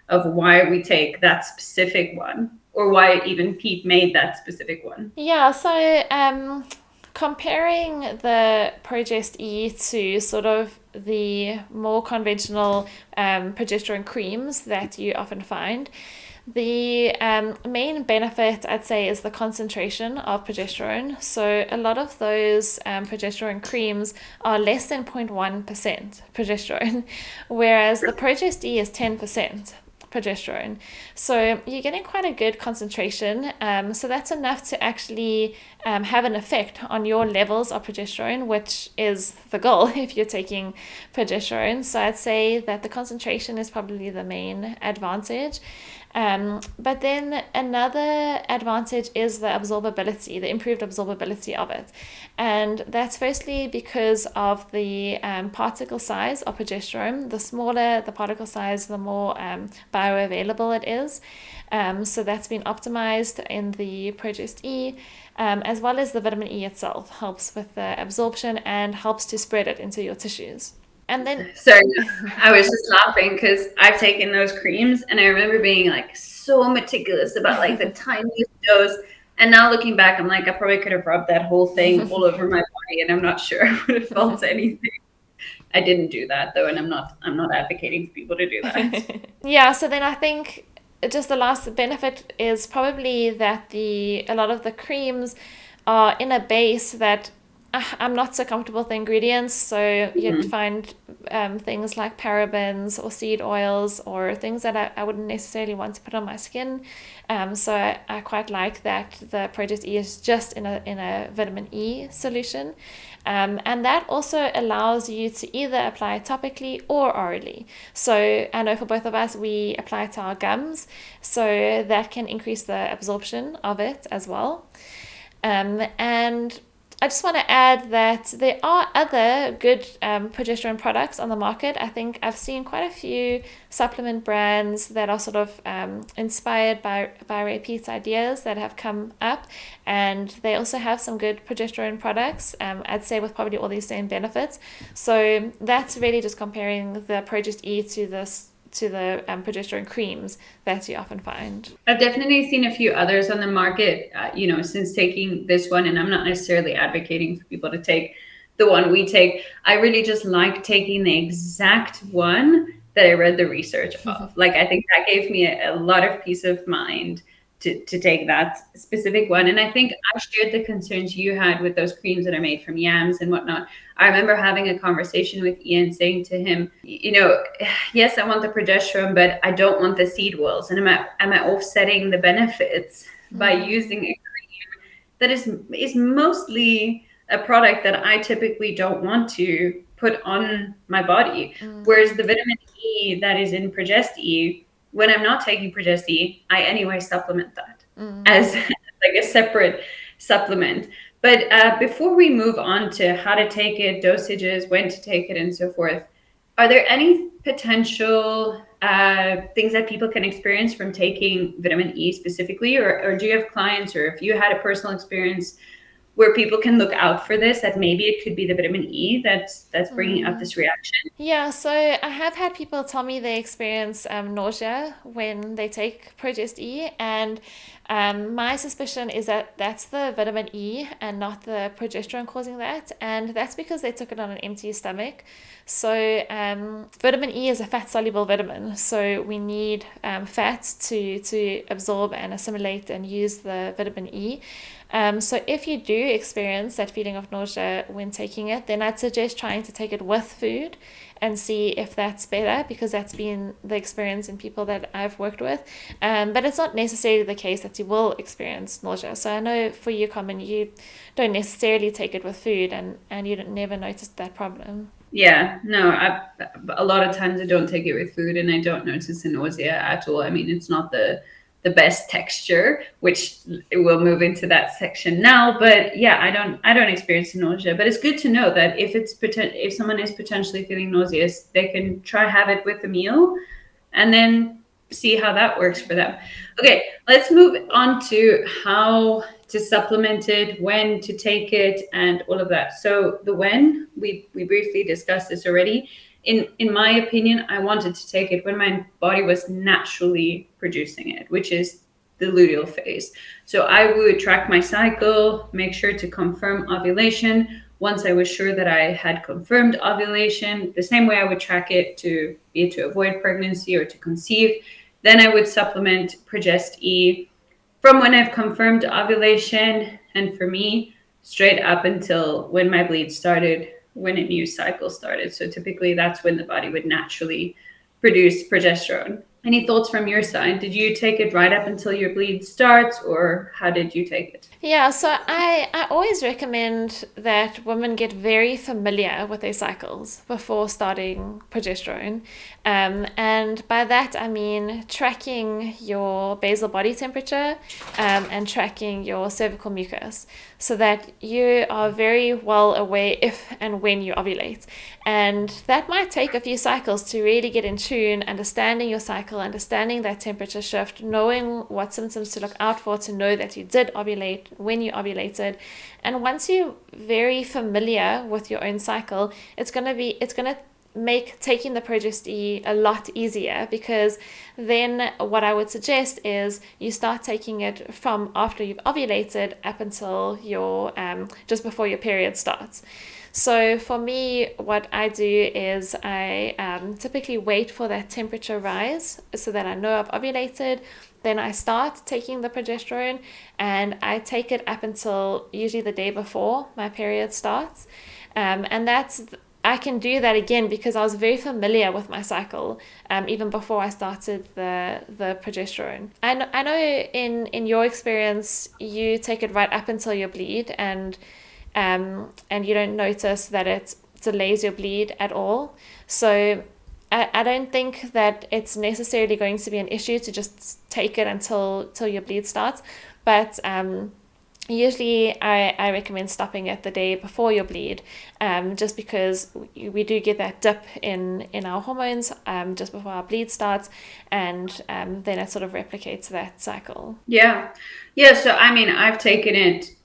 of why we take that specific one, or why even Peat made that specific one. Yeah, so comparing the ProgestE to sort of the more conventional progesterone creams that you often find, the main benefit, I'd say, is the concentration of progesterone. So a lot of those progesterone creams are less than 0.1% progesterone, whereas the ProgestE is 10% progesterone. So you're getting quite a good concentration. So that's enough to actually have an effect on your levels of progesterone, which is the goal if you're taking progesterone. So I'd say that the concentration is probably the main advantage. But then another advantage is the absorbability, the improved absorbability of it. And that's firstly because of the particle size of progesterone. The smaller the particle size, the more bioavailable it is. So that's been optimized in the ProgestE, as well as the vitamin E itself helps with the absorption and helps to spread it into your tissues. And then, sorry, I was just laughing because I've taken those creams, and I remember being like so meticulous about like the tiniest dose. And now looking back, I'm like, I probably could have rubbed that whole thing all over my body, and I'm not sure I would have felt anything. I didn't do that though, and I'm not advocating for people to do that. Yeah, so then I think just the last benefit is probably that a lot of the creams are in a base that I'm not so comfortable with the ingredients. So you'd find things like parabens or seed oils or things that I wouldn't necessarily want to put on my skin. So I quite like that the ProgestE is just in a vitamin E solution. And that also allows you to either apply it topically or orally. So I know for both of us, we apply it to our gums. So that can increase the absorption of it as well. And I just want to add that there are other good progesterone products on the market. I think I've seen quite a few supplement brands that are sort of inspired by Ray Peat's ideas that have come up, and they also have some good progesterone products, I'd say with probably all these same benefits. So that's really just comparing the ProgestE to the progesterone creams that you often find. I've definitely seen a few others on the market, since taking this one, and I'm not necessarily advocating for people to take the one we take. I really just like taking the exact one that I read the research of. Like, I think that gave me a lot of peace of mind to take that specific one. And I think I shared the concerns you had with those creams that are made from yams and whatnot. I remember having a conversation with Ian, saying to him, yes, I want the progesterone, but I don't want the seed oils. And am I offsetting the benefits by using a cream that is mostly a product that I typically don't want to put on my body? Whereas the vitamin E that is in ProgestE, when I'm not taking ProgestE, I anyway supplement that as like a separate supplement. But before we move on to how to take it, dosages, when to take it, and so forth, are there any potential things that people can experience from taking vitamin E specifically? Or do you have clients, or if you had a personal experience where people can look out for this, that maybe it could be the vitamin E that's bringing up this reaction? Yeah, so I have had people tell me they experience nausea when they take ProgestE, and my suspicion is that that's the vitamin E and not the progesterone causing that, and that's because they took it on an empty stomach. So vitamin E is a fat-soluble vitamin, so we need fats to absorb and assimilate and use the vitamin E. So if you do experience that feeling of nausea when taking it, then I'd suggest trying to take it with food and see if that's better, because that's been the experience in people that I've worked with. But it's not necessarily the case that you will experience nausea. So I know for you, Carmen, you don't necessarily take it with food, and you never noticed that problem. Yeah, no, a lot of times I don't take it with food and I don't notice the nausea at all. I mean, it's not the best texture, which we'll move into that section now. But yeah, I don't experience nausea. But it's good to know that if someone is potentially feeling nauseous, they can try have it with a meal, and then see how that works for them. Okay, let's move on to how to supplement it, when to take it, and all of that. So the when, we briefly discussed this already. In my opinion, I wanted to take it when my body was naturally producing it, which is the luteal phase. So I would track my cycle, make sure to confirm ovulation. Once I was sure that I had confirmed ovulation, the same way I would track it to avoid pregnancy or to conceive, then I would supplement ProgestE from when I've confirmed ovulation, and for me, straight up until when my bleed started, when a new cycle started. So typically that's when the body would naturally produce progesterone. Any thoughts from your side? Did you take it right up until your bleed starts, or how did you take it? Yeah, so I always recommend that women get very familiar with their cycles before starting progesterone. And by that, I mean tracking your basal body temperature and tracking your cervical mucus, so that you are very well aware if and when you ovulate. And that might take a few cycles to really get in tune, understanding your cycle, understanding that temperature shift, knowing what symptoms to look out for to know that you did ovulate, when you ovulated. And once you're very familiar with your own cycle, it's going to make taking the ProgestE a lot easier, because then what I would suggest is you start taking it from after you've ovulated up until your just before your period starts. So for me, what I do is I typically wait for that temperature rise so that I know I've ovulated. Then I start taking the progesterone, and I take it up until usually the day before my period starts. And I can do that again because I was very familiar with my cycle even before I started the progesterone. I know in your experience you take it right up until your bleed, and you don't notice that it delays your bleed at all. So I don't think that it's necessarily going to be an issue to just take it till your bleed starts, but usually I recommend stopping it the day before your bleed, just because we do get that dip in our hormones just before our bleed starts, and then it sort of replicates that cycle. Yeah. So I mean, I've taken it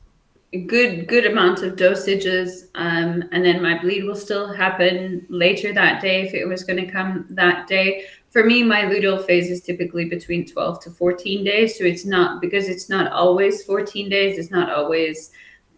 a good amount of dosages, and then my bleed will still happen later that day if it was going to come that day. For me, my luteal phase is typically between 12 to 14 days. So it's not, because it's not always 14 days. It's not always,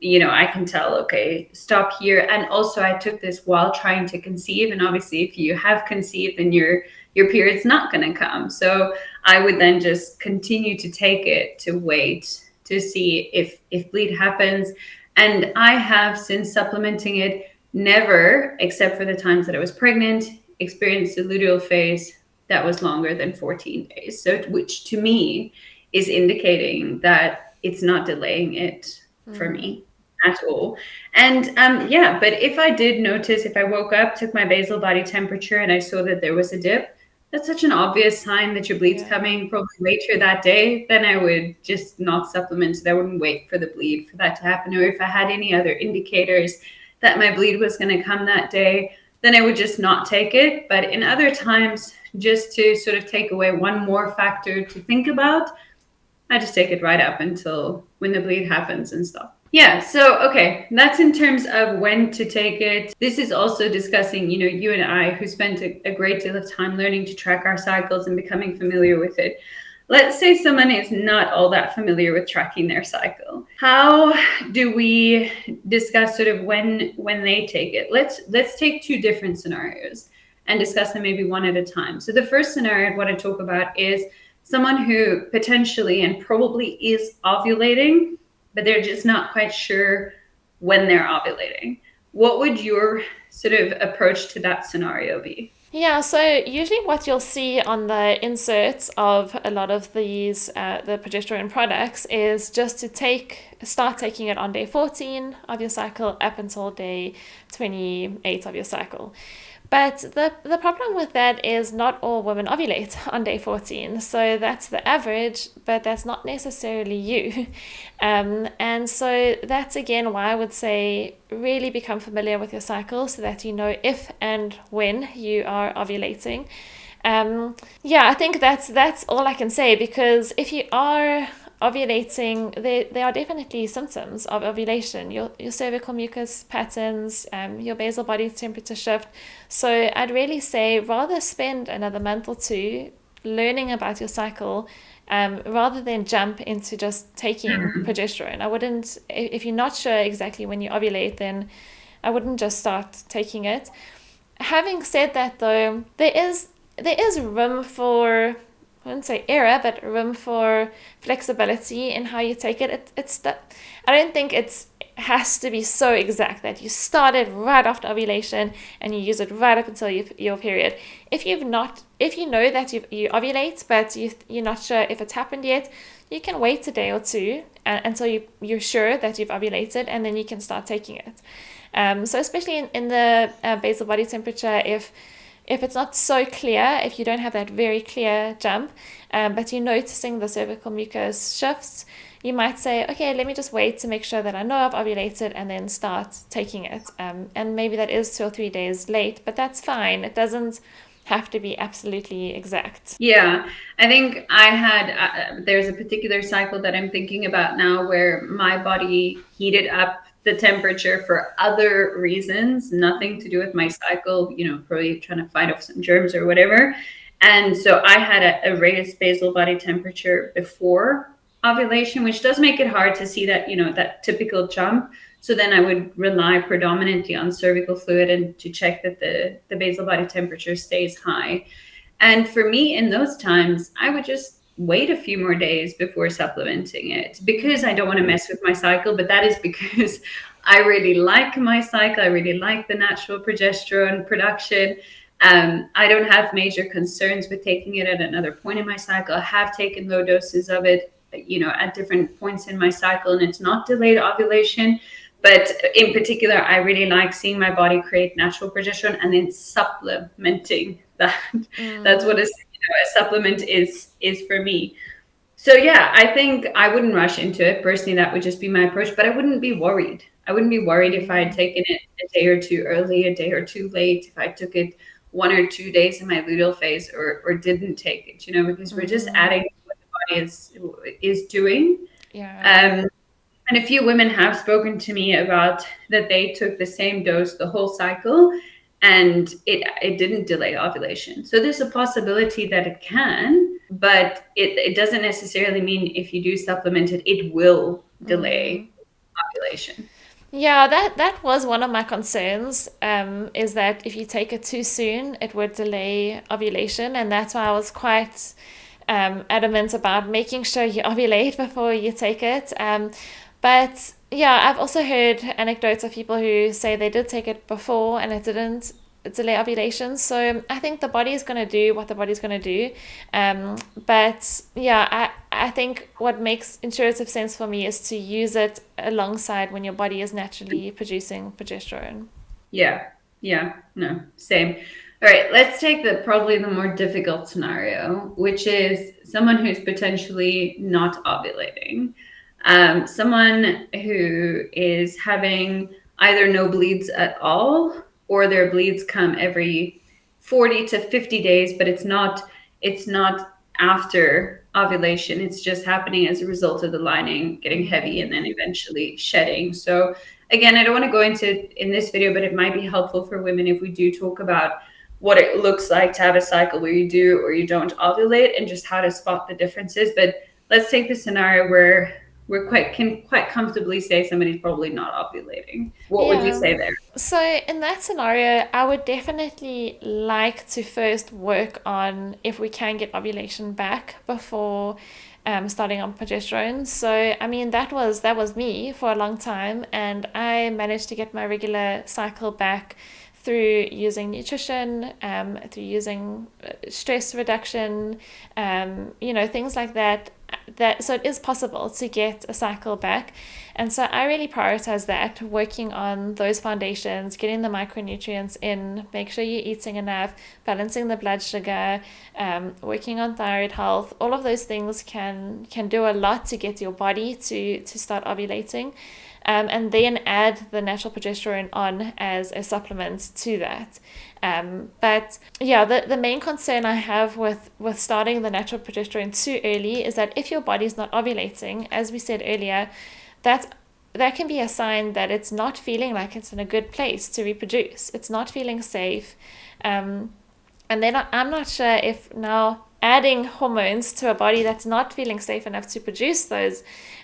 I can tell, okay, stop here. And also I took this while trying to conceive. And obviously if you have conceived, then your period's not going to come. So I would then just continue to take it to wait to see if bleed happens. And I have, since supplementing it, never, except for the times that I was pregnant, experienced a luteal phase that was longer than 14 days. So, which to me is indicating that it's not delaying it for me at all. And but if I did notice, if I woke up, took my basal body temperature, and I saw that there was a dip, that's such an obvious sign that your bleed's coming probably later that day, then I would just not supplement it. I wouldn't wait for the bleed for that to happen. Or if I had any other indicators that my bleed was going to come that day, then I would just not take it. But in other times, just to sort of take away one more factor to think about, I just take it right up until when the bleed happens and stop. Yeah, so, okay, that's in terms of when to take it. This is also discussing, you and I, who spent a great deal of time learning to track our cycles and becoming familiar with it. Let's say someone is not all that familiar with tracking their cycle. How do we discuss sort of when they take it? Let's take two different scenarios and discuss them maybe one at a time. So the first scenario I want to talk about is someone who potentially and probably is ovulating, but they're just not quite sure when they're ovulating. What would your sort of approach to that scenario be? Yeah, so usually what you'll see on the inserts of a lot of these the progesterone products is just to start taking it on day 14 of your cycle up until day 28 of your cycle. But the problem with that is not all women ovulate on day 14. So that's the average, but that's not necessarily you. And so that's again why I would say really become familiar with your cycle so that you know if and when you are ovulating. Yeah, I think that's all I can say, because if you are ovulating, there are definitely symptoms of ovulation. Your cervical mucus patterns, your basal body temperature shift. So I'd really say rather spend another month or two learning about your cycle, rather than jump into just taking progesterone. I wouldn't, if you're not sure exactly when you ovulate, then I wouldn't just start taking it. Having said that, though, there is room for, I wouldn't say error, but room for flexibility in how you take it. I don't think it has to be so exact that you started right after ovulation and you use it right up until your period. If you know that you ovulate, but you're not sure if it's happened yet, you can wait a day or two until you're sure that you've ovulated, and then you can start taking it. So especially in the basal body temperature, if it's not so clear, if you don't have that very clear jump, but you're noticing the cervical mucus shifts, you might say, okay, let me just wait to make sure that I know I've ovulated and then start taking it. And maybe that is 2 or 3 days late, but that's fine. It doesn't have to be absolutely exact. Yeah, I think there's a particular cycle that I'm thinking about now where my body heated up the temperature for other reasons, nothing to do with my cycle, probably trying to fight off some germs or whatever. And so I had a raised basal body temperature before ovulation, which does make it hard to see that, that typical jump. So then I would rely predominantly on cervical fluid and to check that the basal body temperature stays high. And for me, in those times, I would just wait a few more days before supplementing it, because I don't want to mess with my cycle. But that is because I really like my cycle. I really like the natural progesterone production. I don't have major concerns with taking it at another point in my cycle. I have taken low doses of it, at different points in my cycle, and it's not delayed ovulation. But in particular, I really like seeing my body create natural progesterone and then supplementing that. That's what a supplement is for me. So yeah, I think I wouldn't rush into it. Personally, that would just be my approach, but I wouldn't be worried. I wouldn't be worried if I had taken it a day or two early, a day or two late, if I took it 1 or 2 days in my luteal phase or didn't take it, because we're just adding what the body is doing. Yeah. And a few women have spoken to me about that they took the same dose the whole cycle and it didn't delay ovulation. So there's a possibility that it can, but it doesn't necessarily mean if you do supplement it, it will delay ovulation. Yeah, that was one of my concerns, is that if you take it too soon, it would delay ovulation. And that's why I was quite adamant about making sure you ovulate before you take it. But yeah, I've also heard anecdotes of people who say they did take it before and it didn't delay ovulation. So I think the body is going to do what the body's going to do. But yeah, I think what makes intuitive sense for me is to use it alongside when your body is naturally producing progesterone. Yeah. Yeah. No, same. All right. Let's take probably the more difficult scenario, which is someone who's potentially not ovulating. Someone who is having either no bleeds at all, or their bleeds come every 40 to 50 days, but it's not after ovulation. It's just happening as a result of the lining getting heavy and then eventually shedding. So again, I don't want to go into in this video, but it might be helpful for women if we do talk about what it looks like to have a cycle where you do or you don't ovulate and just how to spot the differences. But let's take the scenario where can quite comfortably say somebody's probably not ovulating. What would you Yeah. say there? So in that scenario, I would definitely like to first work on if we can get ovulation back before starting on progesterone. So I mean, that was me for a long time, and I managed to get my regular cycle back through using nutrition, through using stress reduction, things like that. So it is possible to get a cycle back. And so I really prioritize that, working on those foundations, getting the micronutrients in, make sure you're eating enough, balancing the blood sugar, working on thyroid health. All of those things can do a lot to get your body to start ovulating. And then add the natural progesterone on as a supplement to that. But yeah, the main concern I have with starting the natural progesterone too early is that if your body's not ovulating, as we said earlier, that can be a sign that it's not feeling like it's in a good place to reproduce. It's not feeling safe. And then I'm not sure if now adding hormones to a body that's not feeling safe enough to produce those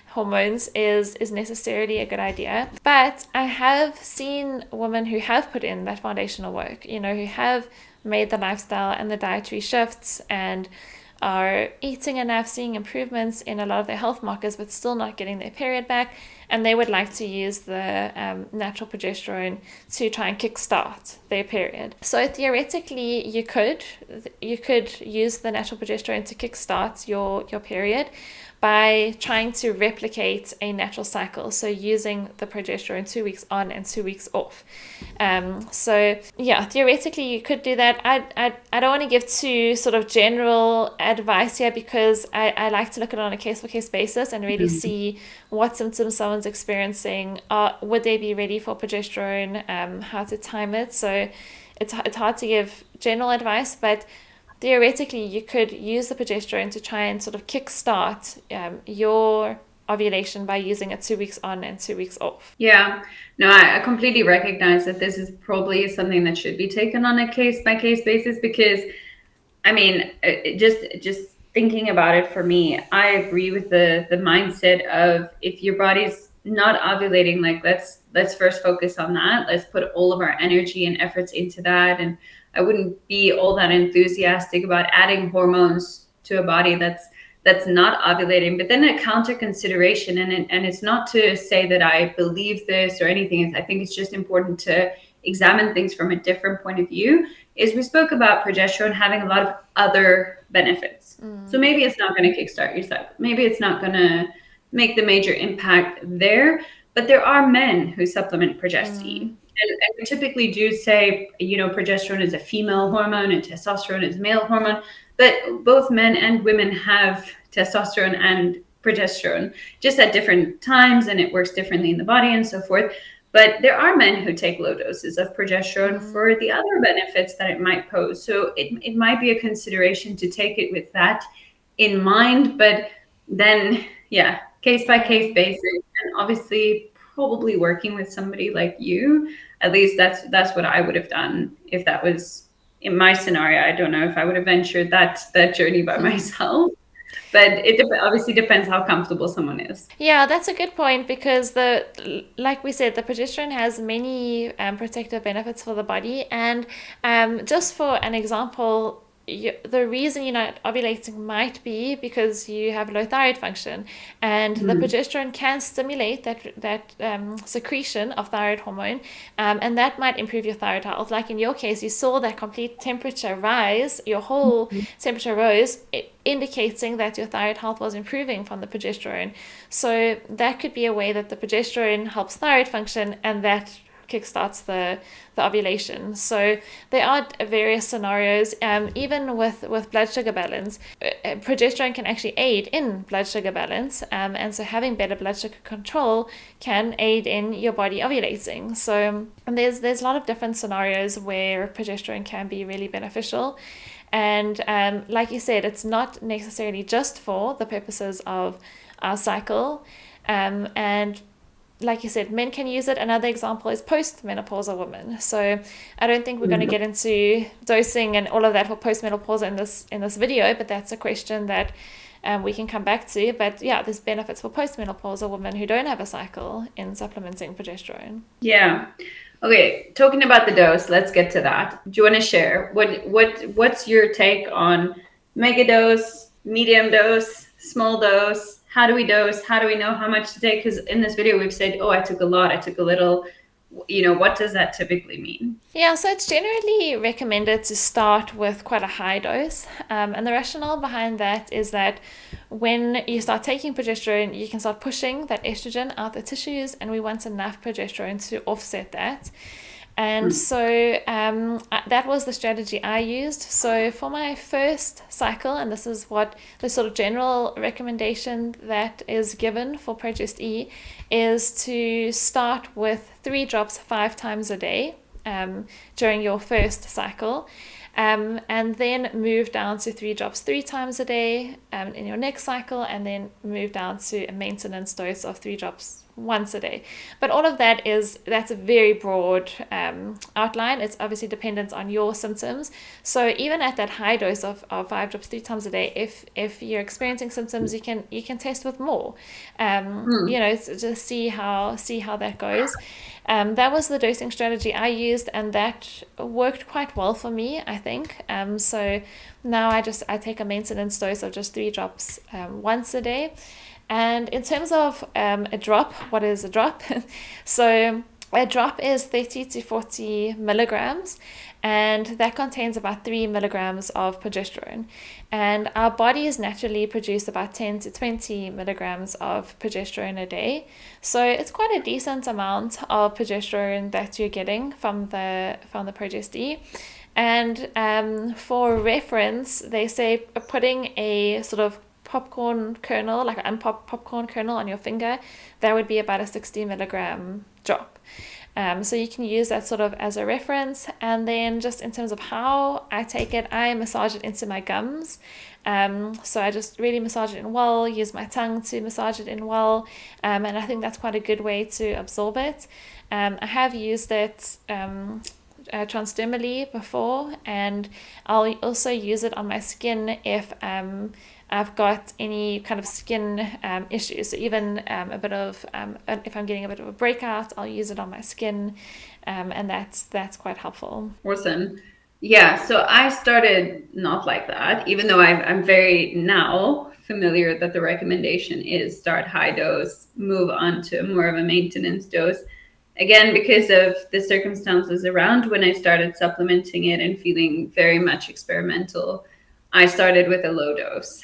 hormones is necessarily a good idea. But I have seen women who have put in that foundational work, who have made the lifestyle and the dietary shifts and are eating enough, seeing improvements in a lot of their health markers, but still not getting their period back. And they would like to use the natural progesterone to try and kickstart their period. So theoretically, you could use the natural progesterone to kickstart your period by trying to replicate a natural cycle. So using the progesterone 2 weeks on and 2 weeks off. So yeah, theoretically you could do that. I don't want to give too sort of general advice here, because I like to look at it on a case-by-case basis and really see what symptoms someone's experiencing. Would they be ready for progesterone? How to time it. So it's hard to give general advice, but theoretically, you could use the progesterone to try and sort of kickstart your ovulation by using it 2 weeks on and 2 weeks off. Yeah, no, I completely recognize that this is probably something that should be taken on a case-by-case basis, because, I mean, just thinking about it for me, I agree with the mindset of, if your body's not ovulating, like let's first focus on that. Let's put all of our energy and efforts into that. And I wouldn't be all that enthusiastic about adding hormones to a body that's not ovulating. But then a counter consideration, and it's not to say that I believe this or anything. I think it's just important to examine things from a different point of view. Is we spoke about progesterone having a lot of other benefits. So maybe it's not going to kickstart your cycle. Maybe it's not going to make the major impact there. But there are men who supplement progestin. And we typically do say, progesterone is a female hormone and testosterone is a male hormone, but both men and women have testosterone and progesterone, just at different times, and it works differently in the body and so forth. But there are men who take low doses of progesterone for the other benefits that it might pose. So it might be a consideration to take it with that in mind, but then, yeah, case by case basis, and obviously probably working with somebody like you. At least that's what I would have done if that was in my scenario. I don't know if I would have ventured that journey by myself, but it obviously depends how comfortable someone is. Yeah, that's a good point, because like we said, the progesterone has many protective benefits for the body. And just for an example, the reason you're not ovulating might be because you have low thyroid function, and the progesterone can stimulate that secretion of thyroid hormone, and that might improve your thyroid health. Like in your case, you saw that complete temperature rise, your whole temperature rose, indicating that your thyroid health was improving from the progesterone. So that could be a way that the progesterone helps thyroid function, and that kickstarts the ovulation. So there are various scenarios. Even with blood sugar balance, progesterone can actually aid in blood sugar balance, and so having better blood sugar control can aid in your body ovulating. So there's a lot of different scenarios where progesterone can be really beneficial. And like you said, it's not necessarily just for the purposes of our cycle. And like you said, men can use it. Another example is postmenopausal women. So I don't think we're going to get into dosing and all of that for postmenopausal in this video, but that's a question that we can come back to. But yeah, there's benefits for postmenopausal women who don't have a cycle in supplementing progesterone. Yeah. Okay, talking about the dose, let's get to that. Do you want to share what's your take on mega dose, medium dose, small dose? How do we dose? How do we know how much to take? Because in this video, we've said, oh, I took a lot, I took a little. What does that typically mean? Yeah, so it's generally recommended to start with quite a high dose. And the rationale behind that is that when you start taking progesterone, you can start pushing that estrogen out the tissues, and we want enough progesterone to offset that. And so that was the strategy I used. So for my first cycle, and this is what the sort of general recommendation that is given for ProgestE, is to start with 3 drops 5 times a day during your first cycle. And then move down to 3 drops 3 times a day in your next cycle, and then move down to a maintenance dose of 3 drops once a day. But all of that's a very broad outline. It's obviously dependent on your symptoms. So even at that high dose of 5 drops 3 times a day, if you're experiencing symptoms, you can test with more. Just see how that goes. That was the dosing strategy I used, and that worked quite well for me, I think. So now I take a maintenance dose of just 3 drops once a day. And in terms of a drop, what is a drop? So a drop is 30 to 40 milligrams, and that contains about 3 milligrams of progesterone. And our bodies naturally produce about 10 to 20 milligrams of progesterone a day. So it's quite a decent amount of progesterone that you're getting from the ProgestE. And for reference, they say putting a sort of popcorn kernel, like an unpopped popcorn kernel on your finger, that would be about a 60 milligram drop. So you can use that sort of as a reference. And then just in terms of how I take it, I massage it into my gums. So I just really massage it in well, use my tongue to massage it in well. And I think that's quite a good way to absorb it. I have used it transdermally before, and I'll also use it on my skin if I've got any kind of skin issues. So even a bit of, if I'm getting a bit of a breakout, I'll use it on my skin, and that's quite helpful. Awesome. Yeah, so I started not like that, even though I'm very now familiar that the recommendation is start high dose, move on to more of a maintenance dose. Again, because of the circumstances around when I started supplementing it and feeling very much experimental, I started with a low dose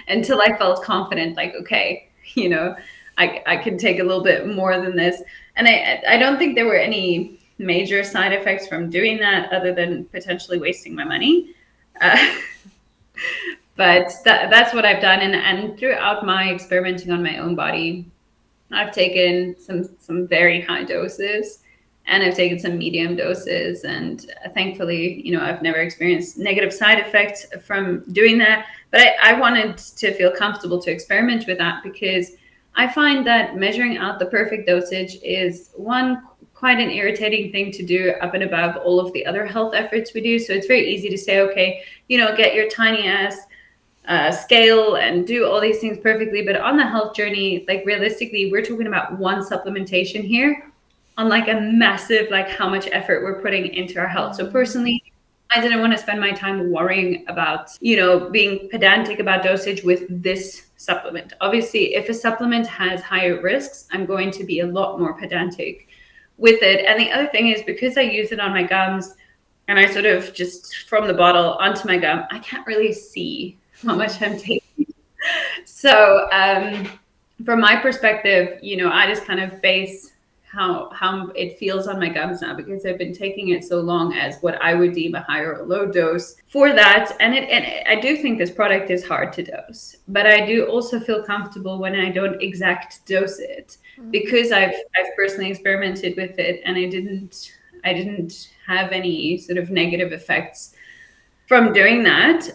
until I felt confident, like, okay, I can take a little bit more than this. And I don't think there were any major side effects from doing that other than potentially wasting my money. But that's what I've done. And throughout my experimenting on my own body, I've taken some very high doses, and I've taken some medium doses, and thankfully, I've never experienced negative side effects from doing that. But I wanted to feel comfortable to experiment with that, because I find that measuring out the perfect dosage is quite an irritating thing to do up and above all of the other health efforts we do. So it's very easy to say, okay, get your tiny ass scale and do all these things perfectly. But on the health journey, like realistically, we're talking about one supplementation here on like a massive, like how much effort we're putting into our health. So personally, I didn't want to spend my time worrying about, being pedantic about dosage with this supplement. Obviously, if a supplement has higher risks, I'm going to be a lot more pedantic with it. And the other thing is, because I use it on my gums and I sort of just from the bottle onto my gum, I can't really see how much I'm taking. So from my perspective, I just kind of base how it feels on my gums now, because I've been taking it so long as what I would deem a high or a low dose for that. And I do think this product is hard to dose, but I do also feel comfortable when I don't exact dose it, because I've personally experimented with it, and I didn't have any sort of negative effects from doing that.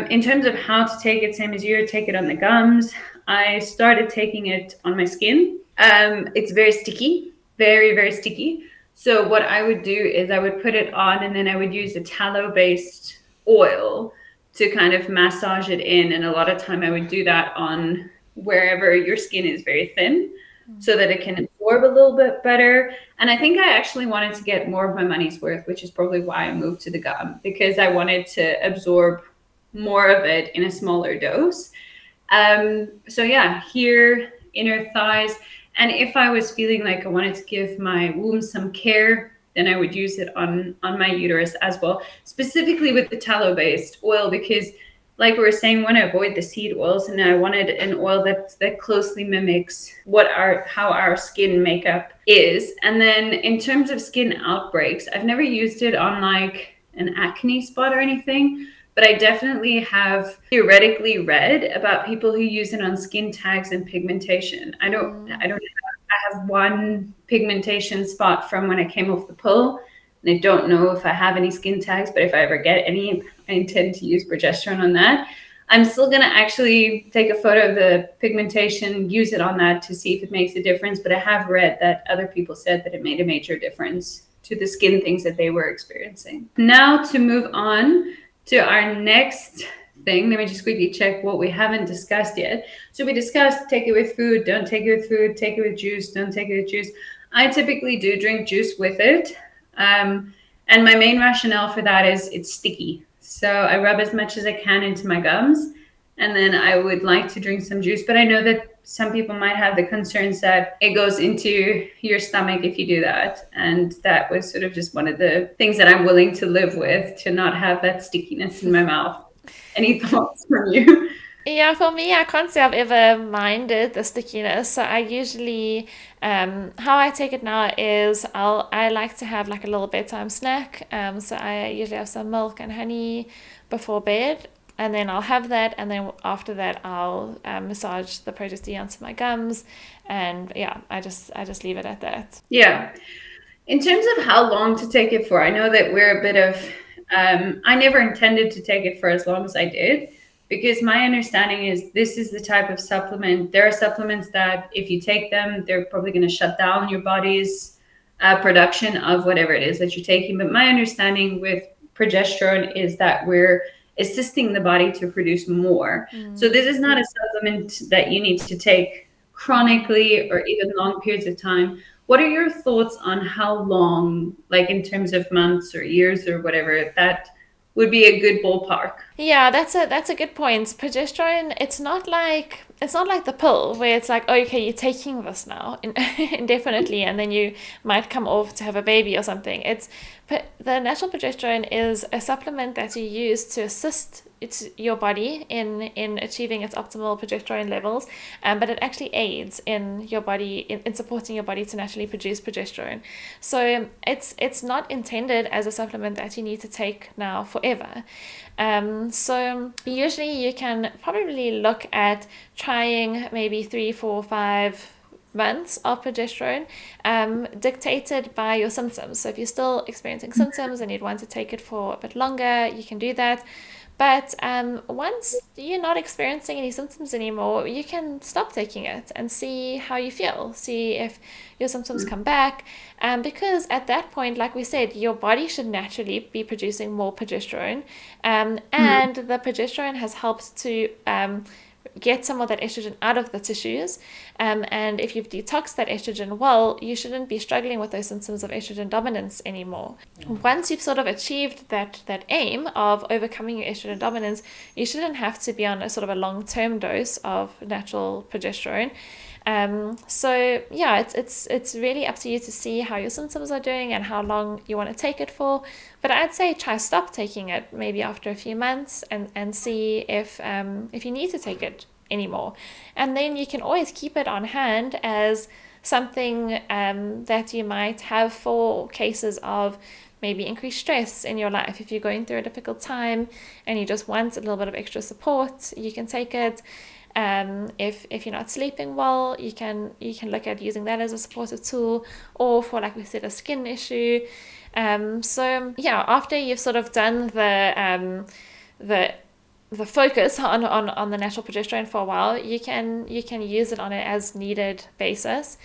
In terms of how to take it, same as you, take it on the gums. I started taking it on my skin. It's very sticky, very, very sticky. So what I would do is I would put it on, and then I would use a tallow-based oil to kind of massage it in. And a lot of time I would do that on wherever your skin is very thin, so that it can absorb a little bit better. And I think I actually wanted to get more of my money's worth, which is probably why I moved to the gum, because I wanted to absorb more of it in a smaller dose. So yeah, here, inner thighs. And if I was feeling like I wanted to give my womb some care, then I would use it on my uterus as well, specifically with the tallow-based oil, because like we were saying, we want to avoid the seed oils, and I wanted an oil that closely mimics how our skin makeup is. And then in terms of skin outbreaks, I've never used it on like an acne spot or anything, but I definitely have theoretically read about people who use it on skin tags and pigmentation. I have one pigmentation spot from when I came off the pill, and I don't know if I have any skin tags, but if I ever get any, I intend to use progesterone on that. I'm still going to actually take a photo of the pigmentation, use it on that to see if it makes a difference. But I have read that other people said that it made a major difference to the skin things that they were experiencing. Now to move on to our next thing, let me just quickly check what we haven't discussed yet. So we discussed take it with food, don't take it with food, take it with juice, don't take it with juice. I typically do drink juice with it. And my main rationale for that is it's sticky. So I rub as much as I can into my gums, and then I would like to drink some juice. But I know that some people might have the concerns that it goes into your stomach if you do that. And that was sort of just one of the things that I'm willing to live with, to not have that stickiness in my mouth. Any thoughts from you? Yeah, for me, I can't say I've ever minded the stickiness. So I usually, how I take it now is I like to have like a little bedtime snack. So I usually have some milk and honey before bed, and then I'll have that, and then after that I'll massage the ProgestE onto my gums, and yeah, I just leave it at that. Yeah. In terms of how long to take it for, I know that we're a bit of, I never intended to take it for as long as I did, because my understanding is this is the type of supplement. There are supplements that if you take them, they're probably going to shut down your body's production of whatever it is that you're taking. But my understanding with progesterone is that we're assisting the body to produce more. So this is not a supplement that you need to take chronically or even long periods of time. What are your thoughts on how long, like in terms of months or years or whatever, that would be a good ballpark? Yeah, that's a good point. Progesterone, it's not like the pill where it's like, oh, okay, you're taking this now indefinitely, and then you might come off to have a baby or something. The natural progesterone is a supplement that you use to assist your body in achieving its optimal progesterone levels, but it actually aids in your body in supporting your body to naturally produce progesterone. So it's not intended as a supplement that you need to take now forever. So usually you can probably look at trying maybe 3, 4, 5 months of progesterone, dictated by your symptoms. So if you're still experiencing symptoms and you'd want to take it for a bit longer, you can do that. But once you're not experiencing any symptoms anymore, you can stop taking it and see how you feel. See if your symptoms come back. Because at that point, like we said, your body should naturally be producing more progesterone. And the progesterone has helped to get some of that estrogen out of the tissues. And if you've detoxed that estrogen well, you shouldn't be struggling with those symptoms of estrogen dominance anymore. Once you've sort of achieved that aim of overcoming your estrogen dominance, you shouldn't have to be on a sort of a long-term dose of natural progesterone. So yeah, it's really up to you to see how your symptoms are doing and how long you want to take it for. But I'd say try stop taking it maybe after a few months and see if you need to take it anymore. And then you can always keep it on hand as something that you might have for cases of maybe increased stress in your life. If you're going through a difficult time and you just want a little bit of extra support, you can take it. If you're not sleeping well, you can look at using that as a supportive tool, or for, like we said, a skin issue. So yeah, after you've sort of done the focus on the natural progesterone for a while, you can use it on an as needed basis.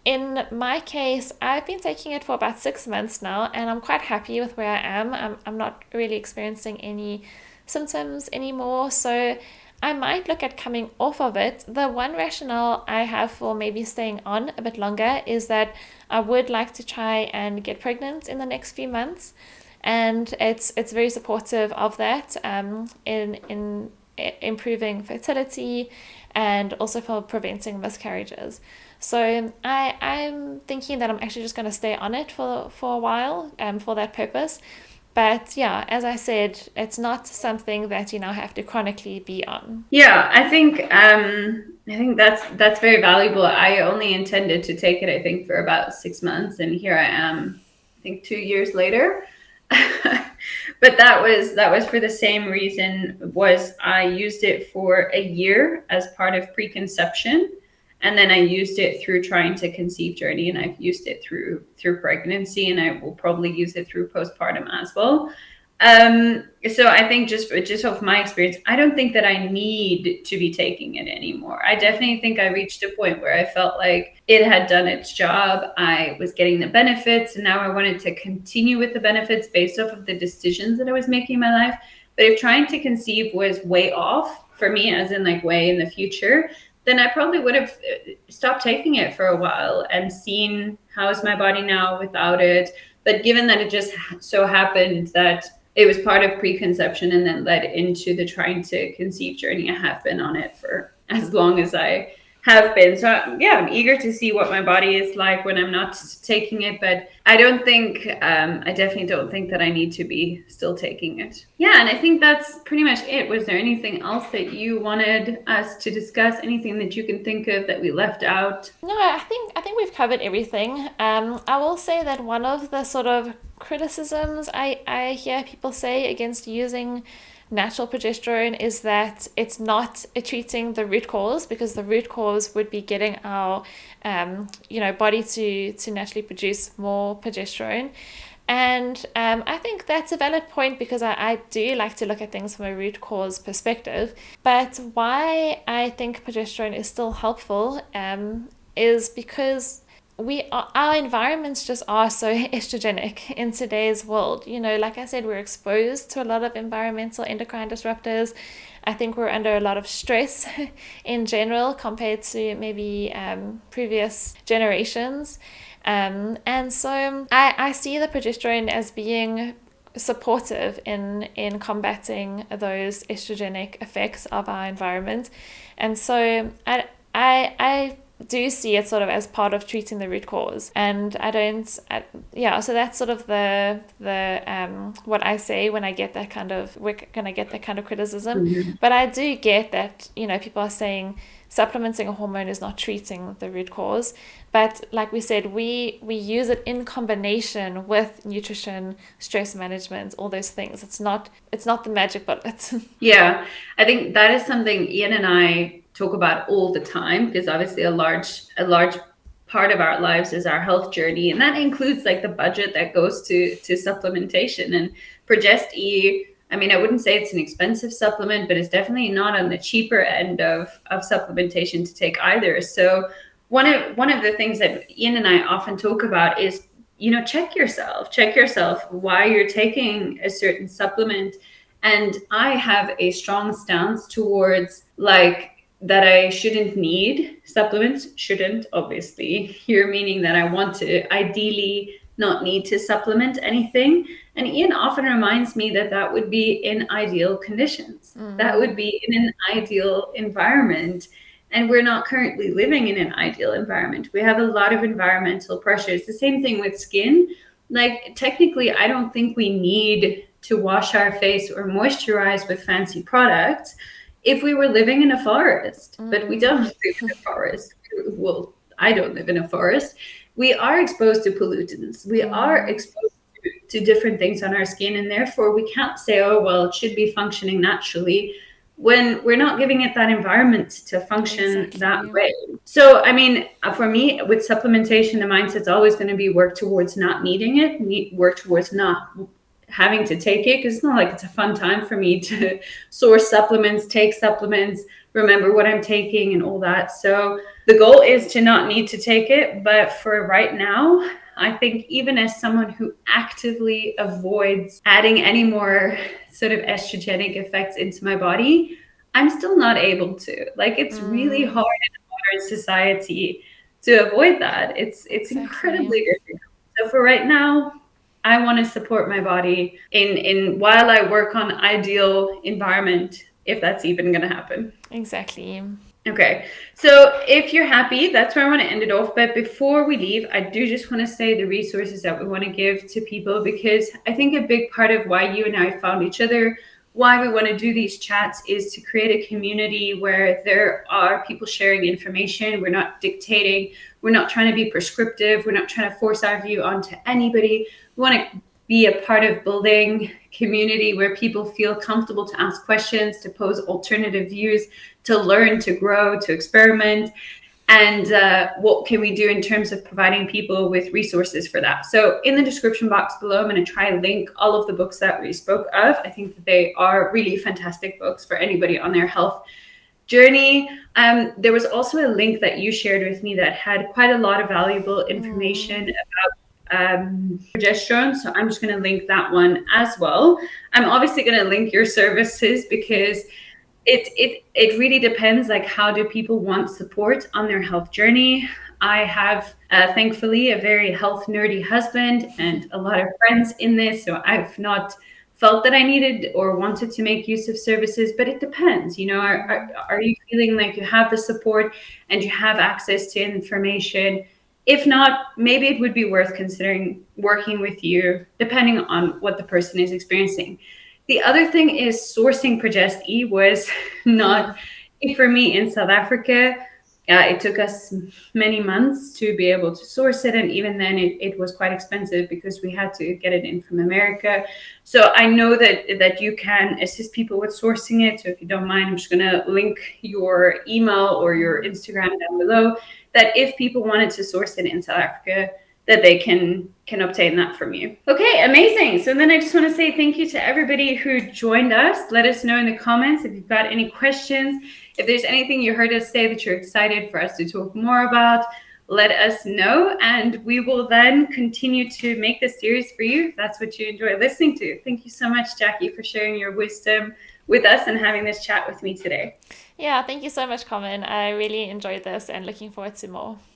In my case, I've been taking it for about 6 months now, and I'm quite happy with where I am. I'm not really experiencing any symptoms anymore, so I might look at coming off of it. The one rationale I have for maybe staying on a bit longer is that I would like to try and get pregnant in the next few months, and it's very supportive of that. In improving fertility and also for preventing miscarriages. So I'm thinking that I'm actually just going to stay on it for a while for that purpose. But yeah, as I said, it's not something that you now have to chronically be on. Yeah, I think that's very valuable. I only intended to take it, I think, for about 6 months, and here I am, I think 2 years later. But that was for the same reason. Was I used it for a year as part of preconception, and then I used it through trying to conceive journey, and I've used it through pregnancy, and I will probably use it through postpartum as well. So I think just off my experience, I don't think that I need to be taking it anymore. I definitely think I reached a point where I felt like it had done its job. I was getting the benefits, and now I wanted to continue with the benefits based off of the decisions that I was making in my life. But if trying to conceive was way off for me, as in like way in the future, then I probably would have stopped taking it for a while and seen how is my body now without it. But given that it just so happened that it was part of preconception and then led into the trying to conceive journey, I have been on it for as long as I have been. So yeah, I'm eager to see what my body is like when I'm not taking it, but I definitely don't think that I need to be still taking it. Yeah, and I think that's pretty much it. Was there anything else that you wanted us to discuss? Anything that you can think of that we left out? No, I think we've covered everything. I will say that one of the sort of criticisms I hear people say against using natural progesterone is that it's not treating the root cause, because the root cause would be getting our body to naturally produce more progesterone. And I think that's a valid point, because I do like to look at things from a root cause perspective. But why I think progesterone is still helpful is because our environments just are so estrogenic in today's world. Like I said, we're exposed to a lot of environmental endocrine disruptors. I think we're under a lot of stress in general compared to maybe previous generations. And so I see the progesterone as being supportive in combating those estrogenic effects of our environment. And so I do see it sort of as part of treating the root cause, and so that's sort of the what I say when I get that kind of criticism. Mm-hmm. But I do get that people are saying supplementing a hormone is not treating the root cause, but like we said, we use it in combination with nutrition, stress management, all those things. It's not the magic bullet. Yeah, I think that is something Ian and I talk about all the time, because obviously a large part of our lives is our health journey, and that includes like the budget that goes to supplementation. And ProgestE, I mean, I wouldn't say it's an expensive supplement, but it's definitely not on the cheaper end of supplementation to take either. So one of the things that Ian and I often talk about is, check yourself why you're taking a certain supplement. And I have a strong stance towards like that I shouldn't need supplements. Shouldn't, obviously, here meaning that I want to ideally not need to supplement anything. And Ian often reminds me that would be in ideal conditions. That would be in an ideal environment. And we're not currently living in an ideal environment. We have a lot of environmental pressures. The same thing with skin. Like, technically, I don't think we need to wash our face or moisturize with fancy products if we were living in a forest. But we don't live in a forest. Well, I don't live in a forest. We are exposed to pollutants. We are exposed to different things on our skin, and therefore we can't say, oh, well, it should be functioning naturally, when we're not giving it that environment to function that way. So, I mean, for me, with supplementation, the mindset's always going to be work towards not needing it, work towards not having to take it, because it's not like it's a fun time for me to source supplements, take supplements, remember what I'm taking and all that. So the goal is to not need to take it. But for right now, I think even as someone who actively avoids adding any more sort of estrogenic effects into my body, I'm still not able to. Like, it's really hard in modern society to avoid that. It's incredibly difficult. So for right now, I want to support my body in while I work on ideal environment if that's even going to happen. Exactly. Okay, so if you're happy, that's where I want to end it off. But before we leave, I do just want to say the resources that we want to give to people, because I think a big part of why you and I found each other, why we want to do these chats, is to create a community where there are people sharing information. We're not dictating, we're not trying to be prescriptive, we're not trying to force our view onto anybody. We want to be a part of building community where people feel comfortable to ask questions, to pose alternative views, to learn, to grow, to experiment. And what can we do in terms of providing people with resources for that? So in the description box below, I'm going to try and link all of the books that we spoke of. I think that they are really fantastic books for anybody on their health journey. There was also a link that you shared with me that had quite a lot of valuable information about progesterone, so I'm just going to link that one as well. I'm obviously going to link your services, because it really depends, like, how do people want support on their health journey. I have thankfully a very health nerdy husband and a lot of friends in this, so I've not felt that I needed or wanted to make use of services. But it depends, are you feeling like you have the support and you have access to information? If not, maybe it would be worth considering working with you, depending on what the person is experiencing. The other thing is sourcing ProgestE was not for me in South Africa. It took us many months to be able to source it. And even then it was quite expensive because we had to get it in from America. So I know that you can assist people with sourcing it. So if you don't mind, I'm just going to link your email or your Instagram down below, that if people wanted to source it in South Africa, that they can obtain that from you. Okay, amazing. So then I just want to say thank you to everybody who joined us. Let us know in the comments if you've got any questions. If there's anything you heard us say that you're excited for us to talk more about, let us know, and we will then continue to make this series for you if that's what you enjoy listening to. Thank you so much, Jacqui, for sharing your wisdom with us and having this chat with me today. Yeah, thank you so much, Carmen. I really enjoyed this and looking forward to more.